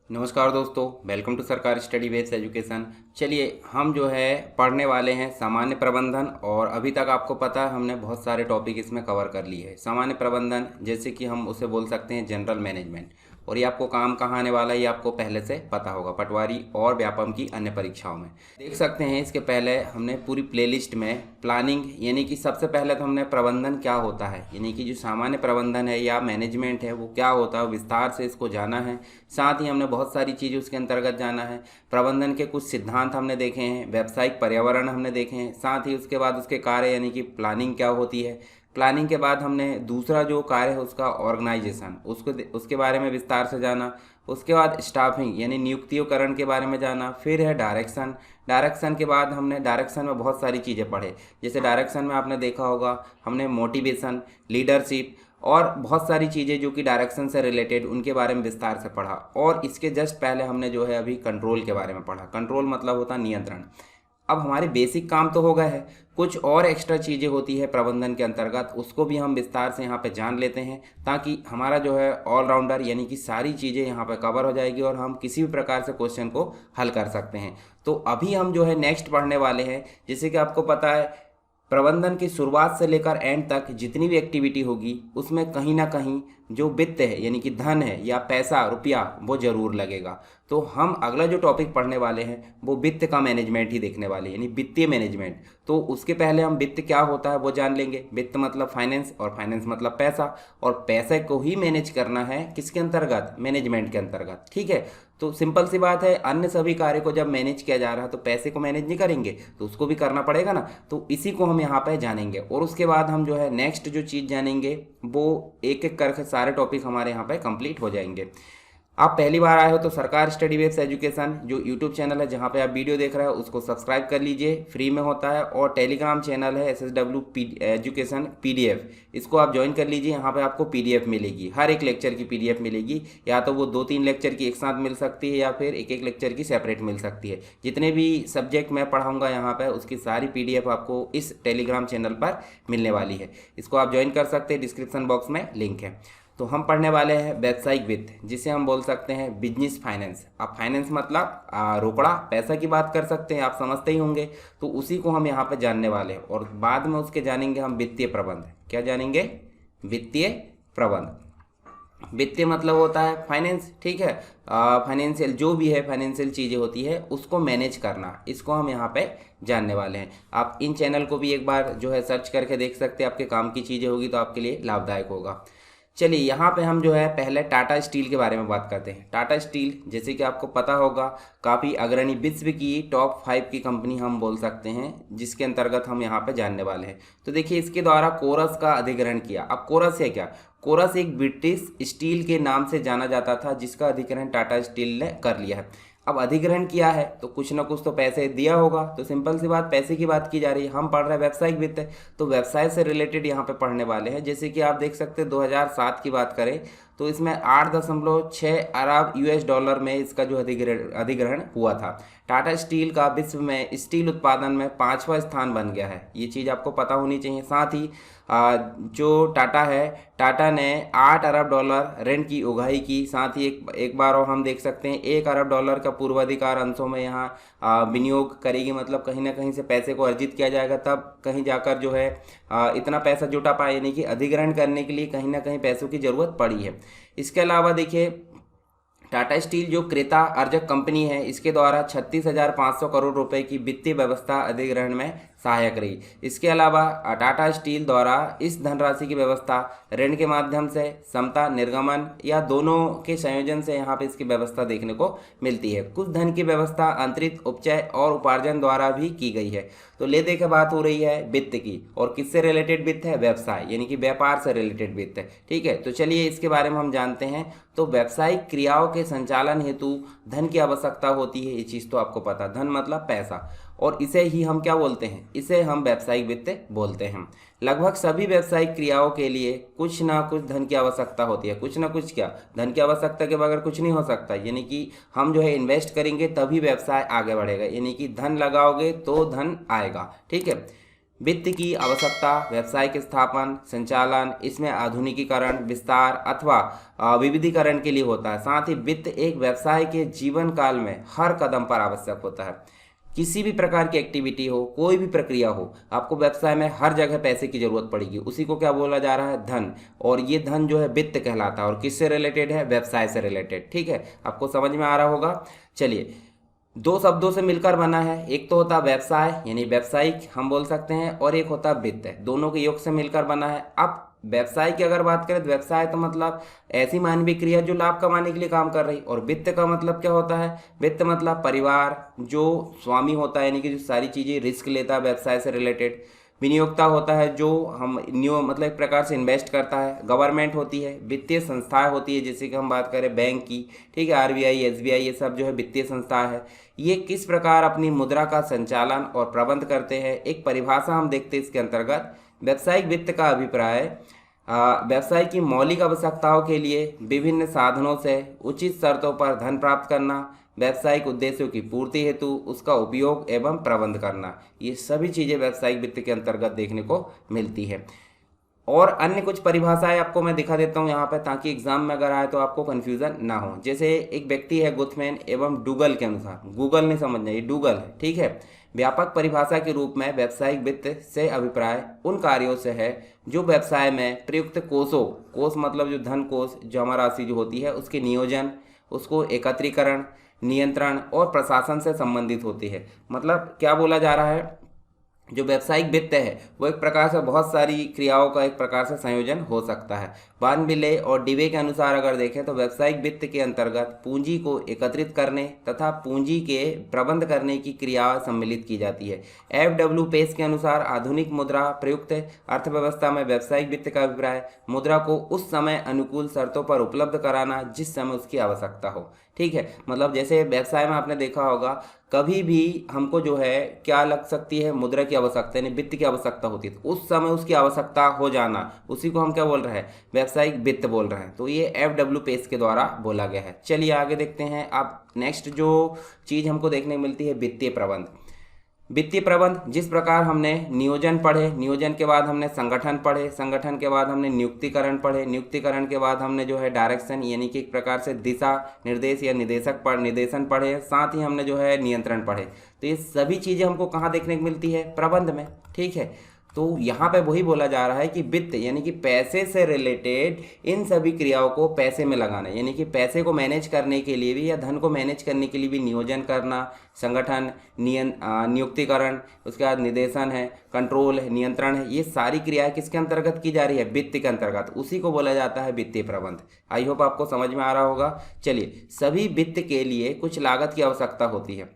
नमस्कार दोस्तों, welcome to सरकार स्टडी बेस्ड एजुकेशन। चलिए हम जो है पढ़ने वाले हैं सामान्य प्रबंधन। और अभी तक आपको पता है हमने बहुत सारे टॉपिक इसमें कवर कर लिए हैं। सामान्य प्रबंधन जैसे कि हम उसे बोल सकते हैं जनरल मैनेजमेंट। और ये आपको काम कहाँ आने वाला है ये आपको पहले से पता होगा, पटवारी और व्यापम की अन्य परीक्षाओं में देख सकते हैं। इसके पहले हमने पूरी प्लेलिस्ट में प्लानिंग यानी कि सबसे पहले तो हमने प्रबंधन क्या होता है यानी कि जो सामान्य प्रबंधन है या मैनेजमेंट है वो क्या होता है विस्तार से इसको जाना है। साथ ही हमने बहुत सारी चीज़ें उसके अंतर्गत जाना है। प्रबंधन के कुछ सिद्धांत हमने देखे हैं, व्यावसायिक पर्यावरण हमने देखे हैं। साथ ही उसके बाद उसके कार्य यानी कि प्लानिंग क्या होती है। प्लानिंग के बाद हमने दूसरा जो कार्य है उसका ऑर्गेनाइजेशन उसके बारे में विस्तार से जाना। उसके बाद स्टाफिंग यानी नियुक्तियोकरण के बारे में जाना। फिर है डायरेक्शन। डायरेक्शन के बाद हमने डायरेक्शन में बहुत सारी चीज़ें पढ़े। जैसे डायरेक्शन में आपने देखा होगा हमने मोटिवेशन, लीडरशिप और बहुत सारी चीज़ें जो कि डायरेक्शन से रिलेटेड उनके बारे में विस्तार से पढ़ा। और इसके जस्ट पहले हमने जो है अभी कंट्रोल के बारे में पढ़ा। कंट्रोल मतलब होता नियंत्रण। अब हमारे बेसिक काम तो हो गए हैं, कुछ और एक्स्ट्रा चीज़ें होती है प्रबंधन के अंतर्गत, उसको भी हम विस्तार से यहाँ पे जान लेते हैं ताकि हमारा जो है ऑलराउंडर यानी कि सारी चीज़ें यहाँ पे कवर हो जाएगी और हम किसी भी प्रकार से क्वेश्चन को हल कर सकते हैं। तो अभी हम जो है नेक्स्ट पढ़ने वाले हैं। जैसे कि आपको पता है प्रबंधन की शुरुआत से लेकर एंड तक जितनी भी एक्टिविटी होगी उसमें कहीं ना कहीं जो वित्त है यानी कि धन है या पैसा रुपया वो जरूर लगेगा। तो हम अगला जो टॉपिक पढ़ने वाले हैं वो वित्त का मैनेजमेंट ही देखने वाले हैं यानी वित्तीय मैनेजमेंट। तो उसके पहले हम वित्त क्या होता है वो जान लेंगे। वित्त मतलब फाइनेंस और फाइनेंस मतलब पैसा। और पैसे को ही मैनेज करना है किसके अंतर्गत, मैनेजमेंट के अंतर्गत। ठीक है, तो सिंपल सी बात है, अन्य सभी कार्य को जब मैनेज किया जा रहा है तो पैसे को मैनेज नहीं करेंगे तो उसको भी करना पड़ेगा ना। तो इसी को हम यहाँ पे जानेंगे और उसके बाद हम जो है नेक्स्ट जो चीज़ जानेंगे वो एक एक करके सारे टॉपिक हमारे यहाँ पे कंप्लीट हो जाएंगे। आप पहली बार आए हो तो सरकार स्टडी बेस्ड एजुकेशन जो यूट्यूब चैनल है जहाँ पे आप वीडियो देख रहे हो उसको सब्सक्राइब कर लीजिए, फ्री में होता है। और टेलीग्राम चैनल है SSW एजुकेशन PDF, इसको आप ज्वाइन कर लीजिए। यहाँ पे आपको PDF मिलेगी, हर एक लेक्चर की PDF मिलेगी। या तो वो 2-3 लेक्चर की एक साथ मिल सकती है या फिर एक एक लेक्चर की सेपरेट मिल सकती है। जितने भी सब्जेक्ट मैं पढ़ाऊँगा यहाँ पर उसकी सारी PDF आपको इस टेलीग्राम चैनल पर मिलने वाली है। इसको आप ज्वाइन कर सकते हैं, डिस्क्रिप्शन बॉक्स में लिंक है। तो हम पढ़ने वाले हैं व्यावसायिक वित्त जिसे हम बोल सकते हैं बिजनेस फाइनेंस। अब फाइनेंस मतलब रोकड़ा पैसा की बात कर सकते हैं, आप समझते ही होंगे। तो उसी को हम यहाँ पे जानने वाले हैं और बाद में उसके जानेंगे हम वित्तीय प्रबंध। क्या जानेंगे? वित्तीय प्रबंध। वित्तीय मतलब होता है फाइनेंस। ठीक है, फाइनेंशियल जो भी है फाइनेंशियल चीज़ें होती है उसको मैनेज करना, इसको हम यहाँ पे जानने वाले हैं। आप इन चैनल को भी एक बार जो है सर्च करके देख सकते हैं, आपके काम की चीज़ें होगी तो आपके लिए लाभदायक होगा। चलिए यहाँ पे हम जो है पहले टाटा स्टील के बारे में बात करते हैं। टाटा स्टील जैसे कि आपको पता होगा काफ़ी अग्रणी विश्व की टॉप 5 की कंपनी हम बोल सकते हैं, जिसके अंतर्गत हम यहाँ पे जानने वाले हैं। तो देखिए इसके द्वारा कोरस का अधिग्रहण किया। अब कोरस है क्या? कोरस एक ब्रिटिश स्टील के नाम से जाना जाता था जिसका अधिग्रहण टाटा स्टील ने कर लिया है। अब अधिग्रहण किया है तो कुछ ना कुछ तो पैसे दिया होगा। तो सिंपल सी बात, पैसे की बात की जा रही है, हम पढ़ रहे हैं व्यावसायिक वित्त है तो व्यवसाय से रिलेटेड यहाँ पे पढ़ने वाले हैं। जैसे कि आप देख सकते हैं 2007 की बात करें तो इसमें 8.6 अरब US डॉलर में इसका जो अधिग्रहण हुआ था। टाटा स्टील का विश्व में स्टील उत्पादन में 5वां स्थान बन गया है, ये चीज़ आपको पता होनी चाहिए। साथ ही जो टाटा है, टाटा ने 8 अरब डॉलर ऋण की उगाही की। साथ ही एक बार और हम देख सकते हैं 1 अरब डॉलर का पूर्वाधिकार अंशों में यहाँ विनियोग करेगी। मतलब कहीं ना कहीं से पैसे को अर्जित किया जाएगा तब कहीं जाकर जो है इतना पैसा जुटा पाए, यानी कि अधिग्रहण करने के लिए कहीं ना कहीं पैसों की ज़रूरत पड़ी है। इसके अलावा देखिए टाटा स्टील जो क्रेता अर्जक कंपनी है इसके द्वारा 36,500 करोड़ रुपए की वित्तीय व्यवस्था अधिग्रहण में सहायक रही। इसके अलावा टाटा स्टील द्वारा इस धनराशि की व्यवस्था ऋण के माध्यम से, समता निर्गमन या दोनों के संयोजन से यहाँ पे इसकी व्यवस्था देखने को मिलती है। कुछ धन की व्यवस्था अंतरित उपचय और उपार्जन द्वारा भी की गई है। तो ले दे के बात हो रही है वित्त की, और किससे रिलेटेड वित्त है? व्यवसाय यानी कि व्यापार से रिलेटेड वित्त है। ठीक है, तो चलिए इसके बारे में हम जानते हैं। तो व्यावसायिक क्रियाओं के संचालन हेतु धन की आवश्यकता होती है, ये चीज़ तो आपको पता। धन मतलब पैसा, और इसे ही हम क्या बोलते हैं? इसे हम व्यावसायिक वित्त बोलते हैं। लगभग सभी व्यावसायिक क्रियाओं के लिए कुछ ना कुछ धन की आवश्यकता होती है। कुछ ना कुछ क्या? धन की आवश्यकता के बगैर कुछ नहीं हो सकता। यानी कि हम जो है इन्वेस्ट करेंगे तभी व्यवसाय आगे बढ़ेगा, यानी कि धन लगाओगे तो धन आएगा। ठीक है, वित्त की आवश्यकता व्यावसायिक स्थापन, संचालन, इसमें आधुनिकीकरण, विस्तार अथवा विविधीकरण के लिए होता है। साथ ही वित्त एक व्यवसाय के जीवन काल में हर कदम पर आवश्यक होता है। किसी भी प्रकार की एक्टिविटी हो, कोई भी प्रक्रिया हो, आपको व्यवसाय में हर जगह पैसे की जरूरत पड़ेगी। उसी को क्या बोला जा रहा है? धन। और ये धन जो है वित्त कहलाता है और किससे रिलेटेड है? व्यवसाय से रिलेटेड। ठीक है, आपको समझ में आ रहा होगा। चलिए, दो शब्दों से मिलकर बना है। एक तो होता है व्यवसाय यानी व्यावसायिक हम बोल सकते हैं, और एक होता है वित्त, दोनों के योग से मिलकर बना है। अब व्यवसाय की अगर बात करें तो व्यवसाय तो मतलब ऐसी मानवीय क्रिया जो लाभ कमाने के लिए काम कर रही। और वित्त का मतलब क्या होता है? वित्त मतलब परिवार जो स्वामी होता है, यानी कि जो सारी चीज़ें रिस्क लेता है व्यवसाय से रिलेटेड। विनियोक्ता होता है जो हम न्यू मतलब एक प्रकार से इन्वेस्ट करता है। गवर्नमेंट होती है। वित्तीय संस्थाएं होती है, जैसे कि हम बात करें बैंक की, ठीक है, आरबीआई, एसबीआई, ये सब जो है वित्तीय संस्था है। ये किस प्रकार अपनी मुद्रा का संचालन और प्रबंध करते हैं, एक परिभाषा हम देखते हैं इसके अंतर्गत। व्यावसायिक वित्त का अभिप्राय व्यवसाय की मौलिक आवश्यकताओं के लिए विभिन्न साधनों से उचित शर्तों पर धन प्राप्त करना, व्यावसायिक उद्देश्यों की पूर्ति हेतु उसका उपयोग एवं प्रबंध करना, ये सभी चीज़ें व्यावसायिक वित्त के अंतर्गत देखने को मिलती है। और अन्य कुछ परिभाषाएं आपको मैं दिखा देता हूं यहाँ पे, ताकि एग्जाम में अगर आए तो आपको कन्फ्यूजन ना हो। जैसे एक व्यक्ति है गुथमैन एवं डूगल के अनुसार, गूगल नहीं समझना, ये डूगल है, ठीक है। व्यापक परिभाषा के रूप में व्यावसायिक वित्त से अभिप्राय उन कार्यों से है जो व्यवसाय में प्रयुक्त कोषों, कोष मतलब जो धन कोष, जमा राशि जो होती है, उसके नियोजन, उसको एकत्रीकरण, नियंत्रण और प्रशासन से संबंधित होती है। मतलब क्या बोला जा रहा है? जो व्यावसायिक वित्त है वो एक प्रकार से बहुत सारी क्रियाओं का एक प्रकार से संयोजन हो सकता है। बार्नबिले और डिवे के अनुसार अगर देखें तो व्यावसायिक वित्त के अंतर्गत पूंजी को एकत्रित करने तथा पूंजी के प्रबंध करने की क्रिया सम्मिलित की जाती है। एफ.डब्ल्यू. पेस के अनुसार आधुनिक मुद्रा प्रयुक्त अर्थव्यवस्था में व्यावसायिक वित्त का अभिप्राय मुद्रा को उस समय अनुकूल शर्तों पर उपलब्ध कराना जिस समय उसकी आवश्यकता हो। ठीक है, मतलब जैसे व्यवसाय में आपने देखा होगा कभी भी हमको जो है क्या लग सकती है? मुद्रा की आवश्यकता यानी वित्त की आवश्यकता होती है, तो उस समय उसकी आवश्यकता हो जाना, उसी को हम क्या बोल रहे हैं? व्यावसायिक वित्त बोल रहे हैं। तो ये एफ.डब्ल्यू. पेस के द्वारा बोला गया है। चलिए आगे देखते हैं। अब नेक्स्ट जो चीज़ हमको देखने को मिलती है वित्तीय प्रबंध। वित्तीय प्रबंध जिस प्रकार हमने नियोजन पढ़े, नियोजन के बाद हमने संगठन पढ़े, संगठन के बाद हमने नियुक्तिकरण पढ़े, नियुक्तिकरण के बाद हमने जो है डायरेक्शन यानी कि एक प्रकार से दिशा निर्देश या निर्देशन पढ़े, साथ ही हमने जो है नियंत्रण पढ़े। तो ये सभी चीज़ें हमको कहाँ देखने को मिलती है? प्रबंध में। ठीक है, तो यहाँ पे वही बोला जा रहा है कि वित्त यानी कि पैसे से रिलेटेड इन सभी क्रियाओं को पैसे में लगाना, यानी कि पैसे को मैनेज करने के लिए भी या धन को मैनेज करने के लिए भी नियोजन करना, संगठन, नियुक्तिकरण, उसके बाद निर्देशन है, कंट्रोल है, नियंत्रण है, ये सारी क्रियाएं किसके अंतर्गत की जा रही है? वित्त के अंतर्गत। उसी को बोला जाता है वित्तीय प्रबंध। आई होप आपको समझ में आ रहा होगा। चलिए, सभी वित्त के लिए कुछ लागत की आवश्यकता होती है।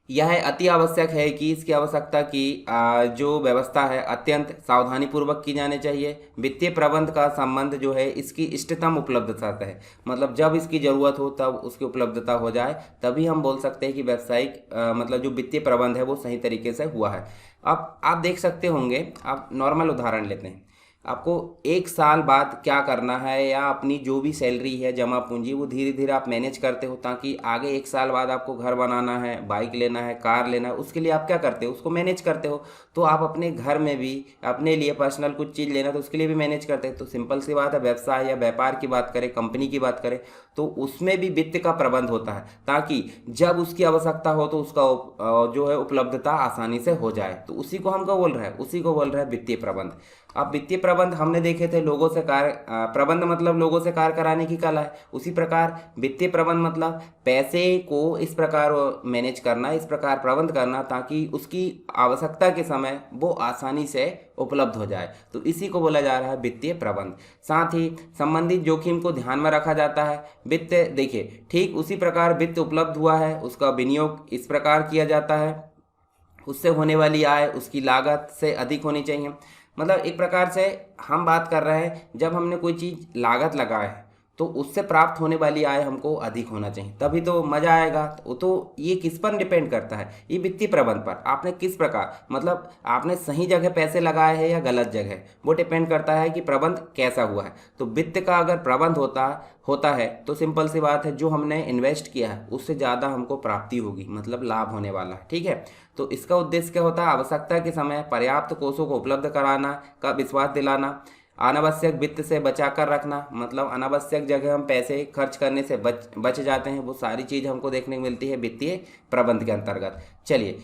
यह अति आवश्यक है कि इसकी आवश्यकता की जो व्यवस्था है अत्यंत सावधानी पूर्वक की जानी चाहिए। वित्तीय प्रबंध का संबंध जो है इसकी इष्टतम उपलब्धता से है, मतलब जब इसकी ज़रूरत हो तब उसकी उपलब्धता हो जाए, तभी हम बोल सकते हैं कि व्यावसायिक मतलब जो वित्तीय प्रबंध है वो सही तरीके से हुआ है। अब आप देख सकते होंगे, आप नॉर्मल उदाहरण लेते हैं, आपको एक साल बाद क्या करना है, या अपनी जो भी सैलरी है जमा पूंजी वो धीरे धीरे आप मैनेज करते हो, ताकि आगे एक साल बाद आपको घर बनाना है, बाइक लेना है, कार लेना है, उसके लिए आप क्या करते हो? उसको मैनेज करते हो। तो आप अपने घर में भी अपने लिए पर्सनल कुछ चीज़ लेना तो उसके लिए भी मैनेज करते हैं। तो सिंपल सी बात है, व्यवसाय या व्यापार की बात करें, कंपनी की बात करें, तो उसमें भी वित्त का प्रबंध होता है, ताकि जब उसकी आवश्यकता हो तो उसका जो है उपलब्धता आसानी से हो जाए। तो उसी को हम क्या बोल रहे हैं? उसी को बोल रहे हैं वित्तीय प्रबंध। अब वित्तीय प्रबंध हमने देखे थे, लोगों से कार्य प्रबंध मतलब लोगों से कार्य कराने की कला है। उसी प्रकार वित्तीय प्रबंध मतलब पैसे को इस प्रकार मैनेज करना, इस प्रकार प्रबंध करना, ताकि उसकी आवश्यकता के समय वो आसानी से उपलब्ध हो जाए। तो इसी को बोला जा रहा है वित्तीय प्रबंध। साथ ही संबंधित जोखिम को ध्यान में रखा जाता है। वित्त देखिए, ठीक उसी प्रकार वित्त उपलब्ध हुआ है, उसका विनियोग इस प्रकार किया जाता है, उससे होने वाली आय उसकी लागत से अधिक होनी चाहिए। मतलब एक प्रकार से हम बात कर रहे हैं, जब हमने कोई चीज़ लागत लगाए तो उससे प्राप्त होने वाली आय हमको अधिक होना चाहिए, तभी तो मज़ा आएगा। तो ये किस पर डिपेंड करता है, ये वित्तीय प्रबंध पर। आपने किस प्रकार, मतलब आपने सही जगह पैसे लगाए हैं या गलत जगह, वो डिपेंड करता है कि प्रबंध कैसा हुआ है। तो वित्त का अगर प्रबंध होता है तो सिंपल सी बात है, जो हमने इन्वेस्ट किया है उससे ज़्यादा हमको प्राप्ति होगी, मतलब लाभ होने वाला है। ठीक है, तो इसका उद्देश्य क्या होता है, आवश्यकता के समय पर्याप्त कोषों को उपलब्ध कराना का विश्वास दिलाना, अनावश्यक वित्त से बचा कर रखना, मतलब अनावश्यक जगह हम पैसे खर्च करने से बच जाते हैं, वो सारी चीज़ हमको देखने को मिलती है वित्तीय प्रबंध के अंतर्गत। चलिए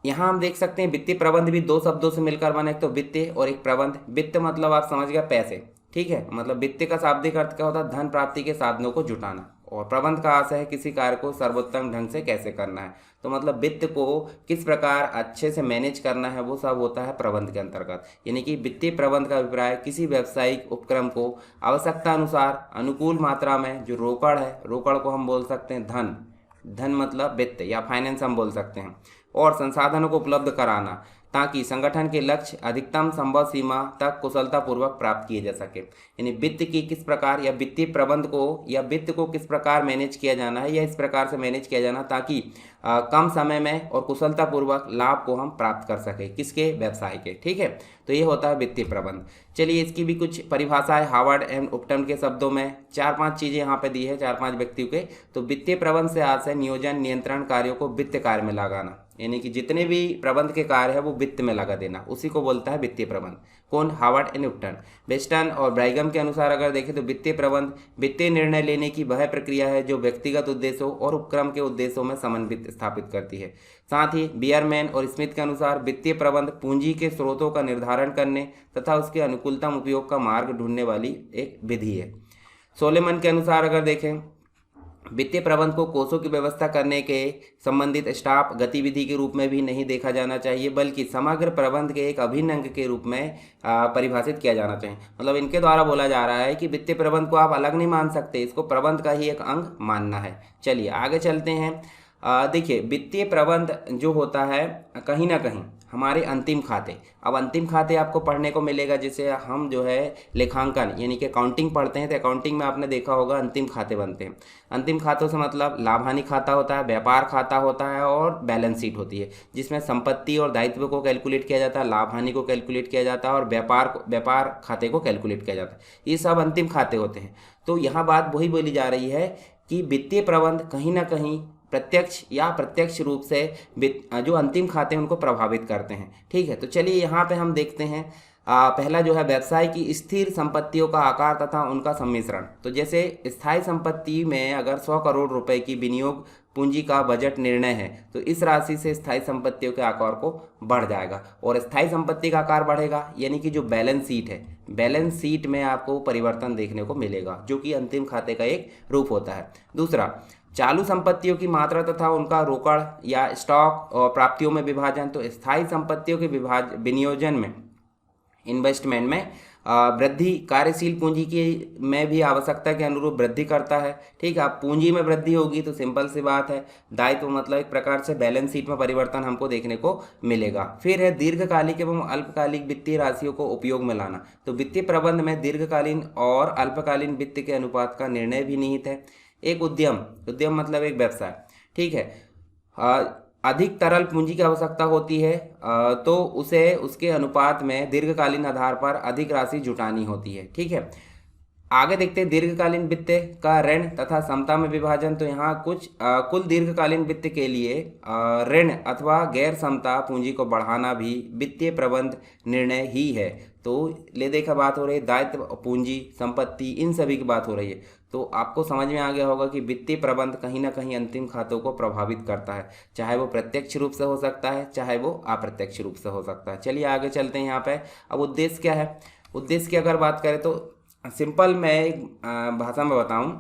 यहाँ हम देख सकते हैं वित्तीय प्रबंध भी दो शब्दों से मिलकर बना, एक तो वित्तीय और एक प्रबंध। वित्त मतलब आप समझ गए पैसे, ठीक है, मतलब वित्त का शाब्दिक अर्थ क्या होता है, धन प्राप्ति के साधनों को जुटाना, और प्रबंध का आशय है किसी कार्य को सर्वोत्तम ढंग से कैसे करना है। तो मतलब वित्त को किस प्रकार अच्छे से मैनेज करना है, वो सब होता है प्रबंध के अंतर्गत। यानी कि वित्तीय प्रबंध का अभिप्राय किसी व्यावसायिक उपक्रम को आवश्यकता अनुसार अनुकूल मात्रा में, जो रोकड़ है, रोकड़ को हम बोल सकते हैं धन मतलब वित्त या फाइनेंस हम बोल सकते हैं, और संसाधनों को उपलब्ध कराना ताकि संगठन के लक्ष्य अधिकतम संभव सीमा तक कुशलतापूर्वक प्राप्त किए जा सके। यानी वित्त की किस प्रकार या वित्तीय प्रबंध को या वित्त को किस प्रकार मैनेज किया जाना है, या इस प्रकार से मैनेज किया जाना ताकि कम समय में और कुशलतापूर्वक लाभ को हम प्राप्त कर सके, किसके, व्यवसाय के। ठीक है, तो ये होता है वित्तीय प्रबंध। चलिए इसकी भी कुछ परिभाषा है हार्वर्ड एंड उपटन के शब्दों में, 4-5 चीज़ें यहाँ पे दी है, 4-5 व्यक्तियों के। तो वित्तीय प्रबंध से आशय नियोजन नियंत्रण कार्यों को वित्त कार्य में लगाना, यानी कि जितने भी प्रबंध के कार्य है वो वित्त में लगा देना, उसी को बोलता है वित्तीय प्रबंध। कौन, हार्वर्ड एंड उपटन। वेस्टन और ब्राइगम के अनुसार अगर देखें तो वित्तीय प्रबंध वित्तीय निर्णय लेने की वह प्रक्रिया है जो व्यक्तिगत उद्देश्यों और उपक्रम के उद्देश्यों में समन्वित स्थापित करती है। साथ ही बियरमैन और स्मिथ के अनुसार वित्तीय प्रबंध पूंजी के स्रोतों का निर्धारण करने तथा उसके अनुकूलतम उपयोग का मार्ग ढूंढने वाली एक विधि है। सोलेमन के अनुसार अगर देखें, वित्तीय प्रबंध को कोषों की व्यवस्था करने के संबंधित स्टाफ गतिविधि के रूप में भी नहीं देखा जाना चाहिए, बल्कि समग्र प्रबंध के एक अभिन्न अंग के रूप में परिभाषित किया जाना चाहिए। मतलब इनके द्वारा बोला जा रहा है कि वित्तीय प्रबंध को आप अलग नहीं मान सकते, इसको प्रबंध का ही एक अंग मानना है। चलिए आगे चलते हैं। देखिए वित्तीय प्रबंध जो होता है कहीं ना कहीं हमारे अंतिम खाते, अब अंतिम खाते आपको पढ़ने को मिलेगा, जिसे हम जो है लेखांकन यानी कि अकाउंटिंग पढ़ते हैं, तो अकाउंटिंग में आपने देखा होगा अंतिम खाते बनते हैं। अंतिम खातों से मतलब लाभ हानि खाता होता है, व्यापार खाता होता है, और बैलेंस शीट होती है, जिसमें संपत्ति और दायित्व को कैलकुलेट किया जाता है, लाभ हानि को कैलकुलेट किया जाता है, और व्यापार खाते को कैलकुलेट किया जाता है। ये सब अंतिम खाते होते हैं। तो यहाँ बात वही बोली जा रही है कि वित्तीय प्रबंध कहीं ना कहीं प्रत्यक्ष या प्रत्यक्ष रूप से जो अंतिम खाते हैं उनको प्रभावित करते हैं। ठीक है, तो चलिए यहाँ पे हम देखते हैं पहला जो है व्यवसाय की स्थिर संपत्तियों का आकार तथा उनका सम्मिश्रण। तो जैसे स्थायी संपत्ति में अगर 100 करोड़ रुपए की विनियोग पूंजी का बजट निर्णय है, तो इस राशि से स्थायी संपत्तियों के आकार को बढ़ जाएगा, और स्थायी संपत्ति का आकार बढ़ेगा, यानी कि जो बैलेंस शीट है, बैलेंस शीट में आपको परिवर्तन देखने को मिलेगा, जो कि अंतिम खाते का एक रूप होता है। दूसरा, चालू संपत्तियों की मात्रा तथा उनका रोकड़ या स्टॉक और प्राप्तियों में विभाजन। तो स्थायी संपत्तियों के विनियोजन में, इन्वेस्टमेंट में वृद्धि कार्यशील पूंजी की में भी आवश्यकता के अनुरूप वृद्धि करता है। ठीक है, अब पूंजी में वृद्धि होगी तो सिंपल सी बात है दायित्व मतलब एक प्रकार से बैलेंस शीट में परिवर्तन हमको देखने को मिलेगा। फिर है दीर्घकालिक एवं अल्पकालिक वित्तीय राशियों को उपयोग में लाना। तो वित्तीय प्रबंध में दीर्घकालीन और अल्पकालीन वित्त के अनुपात का निर्णय भी निहित है। एक उद्यम मतलब एक व्यवसाय, ठीक है, अधिक तरल पूंजी की आवश्यकता होती है, तो उसे उसके अनुपात में दीर्घकालीन आधार पर अधिक राशि जुटानी होती है। ठीक है, आगे देखते हैं दीर्घकालीन वित्त का ऋण तथा समता में विभाजन। तो यहाँ कुछ कुल दीर्घकालीन वित्त के लिए ऋण अथवा गैर समता पूंजी को बढ़ाना भी वित्तीय प्रबंध निर्णय ही है। तो ले देखा बात हो रही है दायित्व, पूंजी, संपत्ति, इन सभी की बात हो रही है। तो आपको समझ में आ गया होगा कि वित्तीय प्रबंध कहीं ना कहीं अंतिम खातों को प्रभावित करता है, चाहे वो प्रत्यक्ष रूप से हो सकता है, चाहे वो अप्रत्यक्ष रूप से हो सकता है। चलिए आगे चलते हैं। यहाँ पे अब उद्देश्य क्या है, उद्देश्य की अगर बात करें तो सिंपल मैं एक भाषा में बताऊं,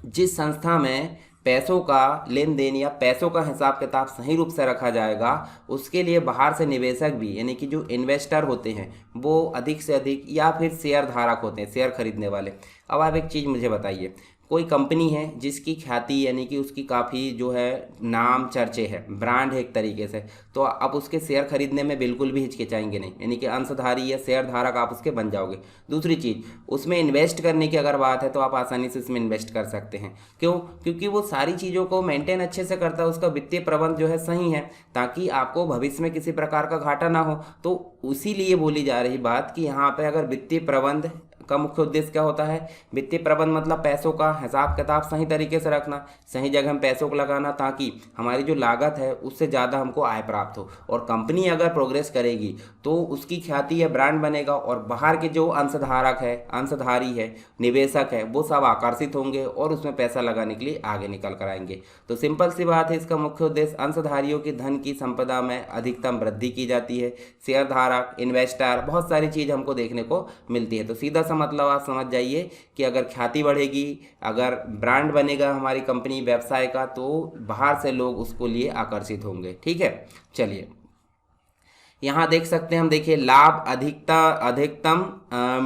जिस संस्था में पैसों का लेन देन या पैसों का हिसाब किताब सही रूप से रखा जाएगा, उसके लिए बाहर से निवेशक भी यानी कि जो इन्वेस्टर होते हैं वो अधिक से अधिक, या फिर शेयर धारक होते हैं, शेयर खरीदने वाले। अब आप एक चीज़ मुझे बताइए, कोई कंपनी है जिसकी ख्याति यानी कि उसकी काफ़ी जो है नाम चर्चे है, ब्रांड है एक तरीके से, तो आप उसके शेयर खरीदने में बिल्कुल भी हिचकिचाएंगे नहीं, यानी कि अंशधारी या शेयर धारक आप उसके बन जाओगे। दूसरी चीज़, उसमें इन्वेस्ट करने की अगर बात है तो आप आसानी से उसमें इन्वेस्ट कर सकते हैं। क्यों? क्योंकि वो सारी चीज़ों को मेंटेन अच्छे से करता है, उसका वित्तीय प्रबंध जो है सही है, ताकि आपको भविष्य में किसी प्रकार का घाटा ना हो। तो इसीलिए बोली जा रही बात कि यहाँ पे अगर वित्तीय प्रबंध का मुख्य उद्देश्य क्या होता है, वित्तीय प्रबंध मतलब पैसों का हिसाब किताब सही तरीके से रखना, सही जगह हम पैसों को लगाना, ताकि हमारी जो लागत है उससे ज़्यादा हमको आय प्राप्त हो। और कंपनी अगर प्रोग्रेस करेगी तो उसकी ख्याति या ब्रांड बनेगा, और बाहर के जो अंशधारक है, अंशधारी है, निवेशक है, वो सब आकर्षित होंगे और उसमें पैसा लगाने के लिए आगे निकल कर आएंगे। तो सिंपल सी बात है, इसका मुख्य उद्देश्य अंशधारियों की धन की संपदा में अधिकतम वृद्धि की जाती है। शेयर धारक, इन्वेस्टर, बहुत सारी चीज़ हमको देखने को मिलती है। तो सीधा मतलब आप समझ जाइए कि अगर ख्याति बढ़ेगी, अगर ब्रांड बनेगा हमारी कंपनी व्यवसाय का, तो बाहर से लोग उसको लिए आकर्षित होंगे। ठीक है, चलिए यहाँ देख सकते हैं हम, देखिए लाभ अधिकतम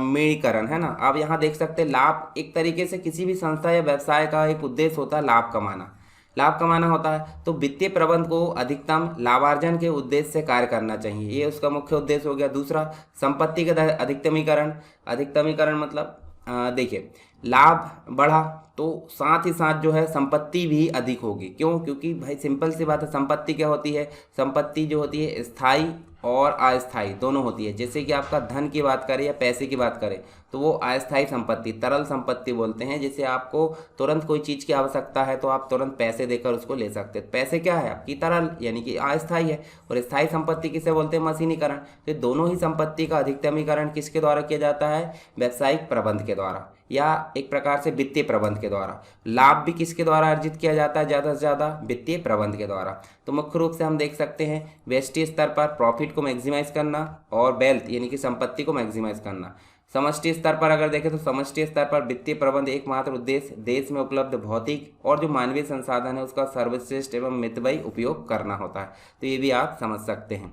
मीणीकरण है ना। अब यहाँ देख सकते हैं लाभ, एक तरीके से किसी भी संस्था या व्यवसाय का एक उद्देश्य होता है लाभ कमाना, लाभ कमाना होता है। तो वित्तीय प्रबंध को अधिकतम लाभार्जन के उद्देश्य से कार्य करना चाहिए, ये उसका मुख्य उद्देश्य हो गया। दूसरा, संपत्ति का अधिकतमीकरण। अधिकतमीकरण मतलब देखिए लाभ बढ़ा तो साथ ही साथ जो है संपत्ति भी अधिक होगी। क्यों? क्योंकि भाई सिंपल सी बात है, संपत्ति क्या होती है, संपत्ति जो होती है स्थायी और अस्थायी दोनों होती है। जैसे कि आपका धन की बात करें या पैसे की बात करें तो वो अस्थायी संपत्ति, तरल संपत्ति बोलते हैं। जैसे आपको तुरंत कोई चीज़ की आवश्यकता है तो आप तुरंत पैसे देकर उसको ले सकते हैं। पैसे क्या है आपकी? तरल, यानी कि अस्थायी है। और स्थायी संपत्ति किसे बोलते हैं? मशीनीकरण। तो दोनों ही संपत्ति का अधिकतमीकरण किसके द्वारा किया जाता है? व्यावसायिक प्रबंध के द्वारा, या एक प्रकार से वित्तीय प्रबंध के द्वारा। लाभ भी किसके द्वारा अर्जित किया जाता है ज़्यादा से ज़्यादा? वित्तीय प्रबंध के द्वारा। तो मुख्य रूप से हम देख सकते हैं व्यष्टि स्तर पर प्रॉफिट को मैक्सिमाइज करना और वेल्थ यानी कि संपत्ति को मैक्सिमाइज करना। समष्टि स्तर पर अगर देखें तो समष्टि स्तर पर वित्तीय प्रबंध एकमात्र उद्देश्य देश में उपलब्ध भौतिक और जो मानवीय संसाधन है उसका सर्वश्रेष्ठ एवं मितव्ययी उपयोग करना होता है। तो ये भी आप समझ सकते हैं।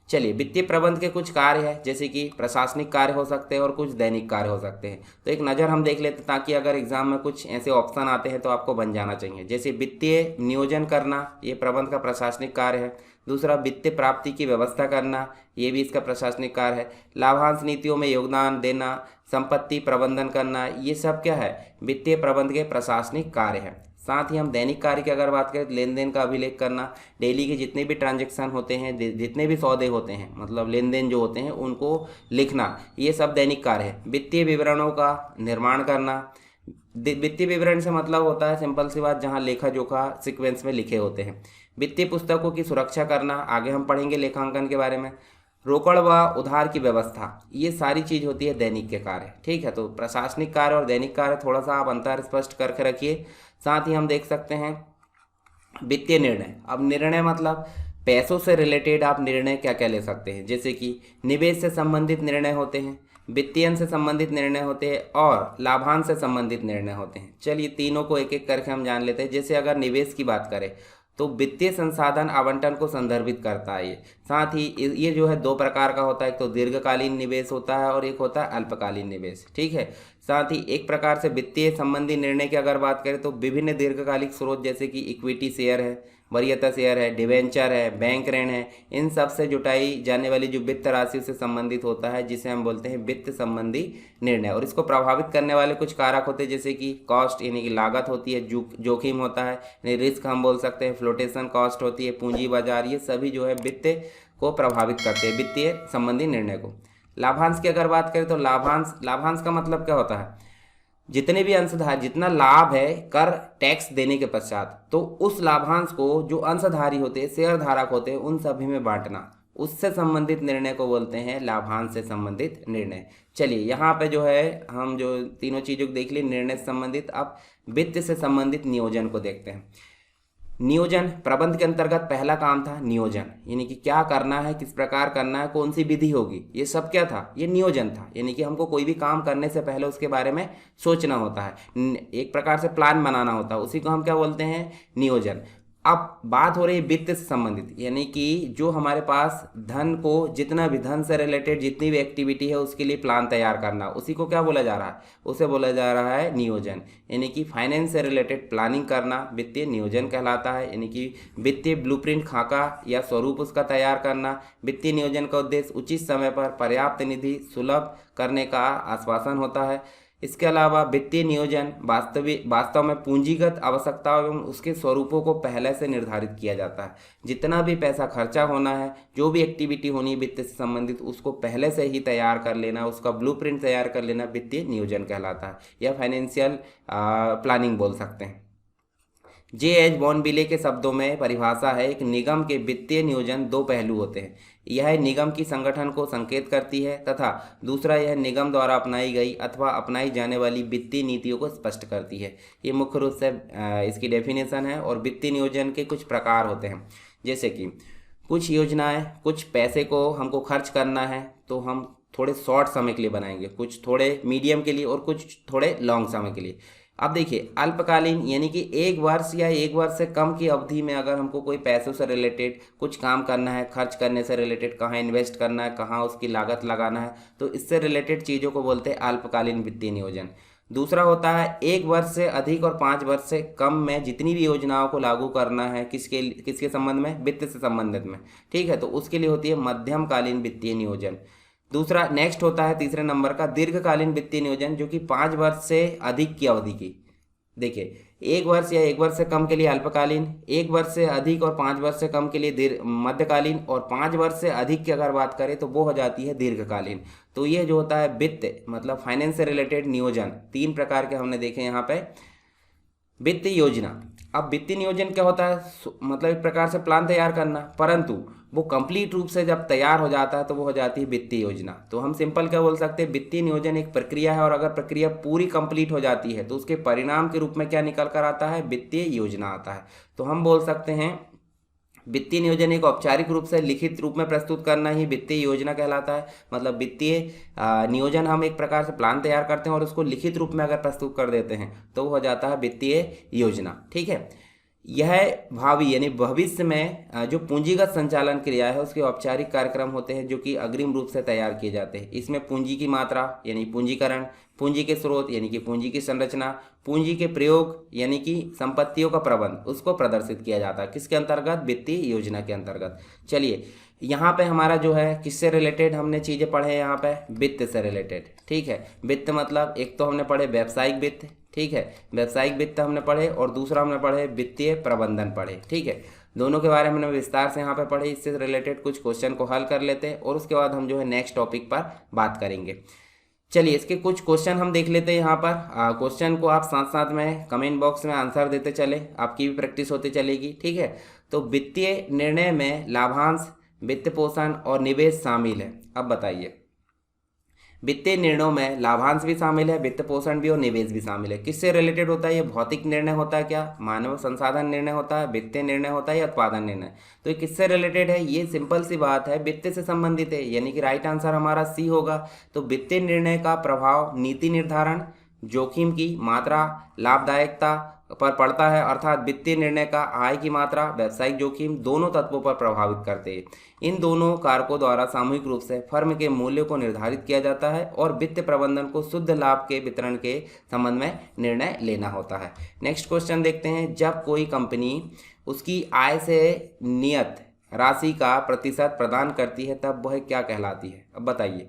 चलिए, वित्तीय प्रबंध के कुछ कार्य हैं, जैसे कि प्रशासनिक कार्य हो सकते हैं और कुछ दैनिक कार्य हो सकते हैं। तो एक नज़र हम देख लेते हैं, ताकि अगर एग्जाम में कुछ ऐसे ऑप्शन आते हैं तो आपको बन जाना चाहिए। जैसे वित्तीय नियोजन करना, ये प्रबंध का प्रशासनिक कार्य है। दूसरा, वित्तीय प्राप्ति की व्यवस्था करना, ये भी इसका प्रशासनिक कार्य है। लाभांश नीतियों में योगदान देना, संपत्ति प्रबंधन करना, ये सब क्या है? वित्तीय प्रबंध के प्रशासनिक कार्य है। साथ ही हम दैनिक कार्य की अगर बात करें तो लेन देन का अभिलेख करना, डेली के जितने भी ट्रांजैक्शन होते हैं, जितने भी सौदे होते हैं, मतलब लेन देन जो होते हैं उनको लिखना, ये सब दैनिक कार्य है। वित्तीय विवरणों का निर्माण करना, वित्तीय विवरण से मतलब होता है सिंपल सी बात, जहां लेखा जोखा सीक्वेंस में लिखे होते हैं। वित्तीय पुस्तकों की सुरक्षा करना, आगे हम पढ़ेंगे लेखांकन के बारे में। रोकड़ व उधार की व्यवस्था, ये सारी चीज़ होती है दैनिक के कार्य। ठीक है, तो प्रशासनिक कार्य और दैनिक कार्य थोड़ा सा आप अंतर स्पष्ट करके रखिए। साथ ही हम देख सकते हैं वित्तीय निर्णय। अब निर्णय मतलब पैसों से रिलेटेड आप निर्णय क्या क्या ले सकते हैं, जैसे कि निवेश से संबंधित निर्णय होते हैं, वित्तीयन से संबंधित निर्णय होते हैं और लाभांश से संबंधित निर्णय होते हैं। चलिए तीनों को एक एक करके हम जान लेते हैं। जैसे अगर निवेश की बात करें तो वित्तीय संसाधन आवंटन को संदर्भित करता है ये। साथ ही ये जो है दो प्रकार का होता है, एक तो दीर्घकालीन निवेश होता है और एक होता है अल्पकालीन निवेश। ठीक है, साथ ही एक प्रकार से वित्तीय संबंधी निर्णय की अगर बात करें तो विभिन्न दीर्घकालिक स्रोत जैसे कि इक्विटी शेयर है, वरीयता शेयर है, डिवेंचर है, बैंक ऋण है, इन सब से जुटाई जाने वाली जो वित्त राशि से संबंधित होता है, जिसे हम बोलते हैं वित्त संबंधी निर्णय। और इसको प्रभावित करने वाले कुछ कारक होते हैं, जैसे कि कॉस्ट यानी कि लागत होती है, जोखिम होता है यानी रिस्क हम बोल सकते हैं, फ्लोटेशन कॉस्ट होती है, पूंजी बाजार, ये सभी जो है वित्त को प्रभावित करते हैं, वित्तीय संबंधी निर्णय को। लाभांश की अगर बात करें तो लाभांश का मतलब क्या होता है? जितने भी अंशधारी, जितना लाभ है कर टैक्स देने के पश्चात, तो उस लाभांश को जो अंशधारी होते हैं, शेयर धारक होते हैं, उन सभी में बांटना, उससे संबंधित निर्णय को बोलते हैं लाभांश से संबंधित निर्णय। चलिए यहाँ पे जो है हम जो तीनों चीज़ों को देख लिए, निर्णय से संबंधित, अब वित्त से संबंधित नियोजन को देखते हैं। नियोजन प्रबंध के अंतर्गत पहला काम था नियोजन, यानी कि क्या करना है, किस प्रकार करना है, कौन सी विधि होगी, ये सब क्या था? ये नियोजन था। यानी कि हमको कोई भी काम करने से पहले उसके बारे में सोचना होता है, एक प्रकार से प्लान बनाना होता है, उसी को हम क्या बोलते हैं? नियोजन। अब बात हो रही है वित्त से संबंधित, यानी कि जो हमारे पास धन को, जितना भी धन से रिलेटेड जितनी भी एक्टिविटी है उसके लिए प्लान तैयार करना, उसी को क्या बोला जा रहा है, उसे बोला जा रहा है नियोजन। यानी कि फाइनेंस से रिलेटेड प्लानिंग करना वित्तीय नियोजन कहलाता है। यानी कि वित्तीय ब्लूप्रिंट खाका या स्वरूप उसका तैयार करना। वित्तीय नियोजन का उद्देश्य उचित समय पर पर्याप्त निधि सुलभ करने का आश्वासन होता है। इसके अलावा वित्तीय नियोजन वास्तव में पूंजीगत आवश्यकताओं एवं उसके स्वरूपों को पहले से निर्धारित किया जाता है। जितना भी पैसा खर्चा होना है, जो भी एक्टिविटी होनी है वित्त से संबंधित, उसको पहले से ही तैयार कर लेना, उसका ब्लूप्रिंट तैयार कर लेना वित्तीय नियोजन कहलाता है, या फाइनेंशियल प्लानिंग बोल सकते हैं। J.H. बॉर्नविले के शब्दों में परिभाषा है, एक निगम के वित्तीय नियोजन दो पहलू होते हैं। यह निगम की संगठन को संकेत करती है तथा दूसरा यह निगम द्वारा अपनाई गई अथवा अपनाई जाने वाली वित्तीय नीतियों को स्पष्ट करती है। ये मुख्य रूप से इसकी डेफिनेशन है। और वित्तीय नियोजन के कुछ प्रकार होते हैं, जैसे कि कुछ योजनाएं, कुछ पैसे को हमको खर्च करना है तो हम थोड़े शॉर्ट समय के लिए बनाएंगे, कुछ थोड़े मीडियम के लिए और कुछ थोड़े लॉन्ग समय के लिए। अब देखिए अल्पकालीन, यानी कि एक वर्ष या एक वर्ष से कम की अवधि में अगर हमको कोई पैसों से रिलेटेड कुछ काम करना है, खर्च करने से रिलेटेड, कहाँ इन्वेस्ट करना है, कहाँ उसकी लागत लगाना है, तो इससे रिलेटेड चीज़ों को बोलते हैं अल्पकालीन वित्तीय नियोजन। दूसरा होता है एक वर्ष से अधिक और 5 वर्ष से कम में जितनी भी योजनाओं को लागू करना है, किसके किसके संबंध में, वित्त से संबंधित में, ठीक है, तो उसके लिए होती है मध्यमकालीन वित्तीय नियोजन। दूसरा नेक्स्ट होता है तीसरे नंबर का दीर्घकालीन वित्तीय नियोजन, जो कि 5 वर्ष से अधिक की अवधि की। देखिए एक वर्ष या एक वर्ष से कम के लिए अल्पकालीन, एक वर्ष से अधिक और 5 वर्ष से कम के लिए मध्यकालीन, और 5 वर्ष से अधिक की अगर बात करें तो वो हो जाती है दीर्घकालीन। तो ये जो होता है वित्त मतलब फाइनेंस से रिलेटेड नियोजन, 3 प्रकार के हमने देखे यहाँ पे। वित्तीय योजना, अब वित्तीय नियोजन क्या होता है, मतलब एक प्रकार से प्लान तैयार करना, परंतु वो कंप्लीट रूप से जब तैयार हो जाता है तो वो हो जाती है वित्तीय योजना। तो हम सिंपल क्या बोल सकते हैं, वित्तीय नियोजन एक प्रक्रिया है और अगर प्रक्रिया पूरी कंप्लीट हो जाती है तो उसके परिणाम के रूप में क्या निकल कर आता है, वित्तीय योजना आता है। तो हम बोल सकते हैं वित्तीय नियोजन एक औपचारिक रूप से लिखित रूप में प्रस्तुत करना ही वित्तीय योजना कहलाता है। मतलब वित्तीय नियोजन हम एक प्रकार से प्लान तैयार करते हैं और उसको लिखित रूप में अगर प्रस्तुत कर देते हैं तो हो जाता है वित्तीय योजना, ठीक है। यह भावी यानी भविष्य में जो पूंजीगत संचालन क्रिया है उसके औपचारिक कार्यक्रम होते हैं जो कि अग्रिम रूप से तैयार किए जाते हैं। इसमें पूंजी की मात्रा यानी पूंजीकरण, पूंजी के स्रोत यानी कि पूंजी की संरचना, पूंजी के प्रयोग यानी कि संपत्तियों का प्रबंध, उसको प्रदर्शित किया जाता है किसके अंतर्गत, वित्तीय योजना के अंतर्गत। चलिए यहाँ पे हमारा जो है किससे रिलेटेड हमने चीज़ें पढ़े, यहाँ पे वित्त से रिलेटेड, ठीक है। वित्त मतलब एक तो हमने पढ़े व्यावसायिक वित्त, ठीक है, व्यावसायिक वित्त हमने पढ़े, और दूसरा हमने पढ़े वित्तीय प्रबंधन पढ़े, ठीक है। दोनों के बारे में हमने विस्तार से यहाँ पे पढ़े। इससे रिलेटेड कुछ क्वेश्चन को हल कर लेते हैं और उसके बाद हम जो है नेक्स्ट टॉपिक पर बात करेंगे। चलिए इसके कुछ क्वेश्चन हम देख लेते हैं यहाँ पर। क्वेश्चन को आप साथ साथ में कमेंट बॉक्स में आंसर देते चले, आपकी भी प्रैक्टिस होती चलेगी, ठीक है। तो वित्तीय निर्णय में लाभांश, वित्त पोषण और निवेश शामिल है। अब बताइए वित्तीय निर्णयों में लाभांश भी शामिल है, वित्त पोषण भी और निवेश भी शामिल है। किससे रिलेटेड होता है ये, भौतिक निर्णय होता है क्या, मानव संसाधन निर्णय होता है, वित्तीय निर्णय होता है या उत्पादन निर्णय। तो ये किससे रिलेटेड है, ये सिंपल सी बात है, वित्त से संबंधित है, यानी कि राइट आंसर हमारा सी होगा। तो वित्तीय निर्णय का प्रभाव नीति निर्धारण, जोखिम की मात्रा, लाभदायकता पर पड़ता है, अर्थात वित्तीय निर्णय का आय की मात्रा, व्यावसायिक जोखिम दोनों तत्वों पर प्रभावित करते हैं। इन दोनों कारकों द्वारा सामूहिक रूप से फर्म के मूल्य को निर्धारित किया जाता है और वित्त प्रबंधन को शुद्ध लाभ के वितरण के संबंध में निर्णय लेना होता है। नेक्स्ट क्वेश्चन देखते हैं, जब कोई कंपनी उसकी आय से नियत राशि का प्रतिशत प्रदान करती है तब वह क्या कहलाती है। अब बताइए,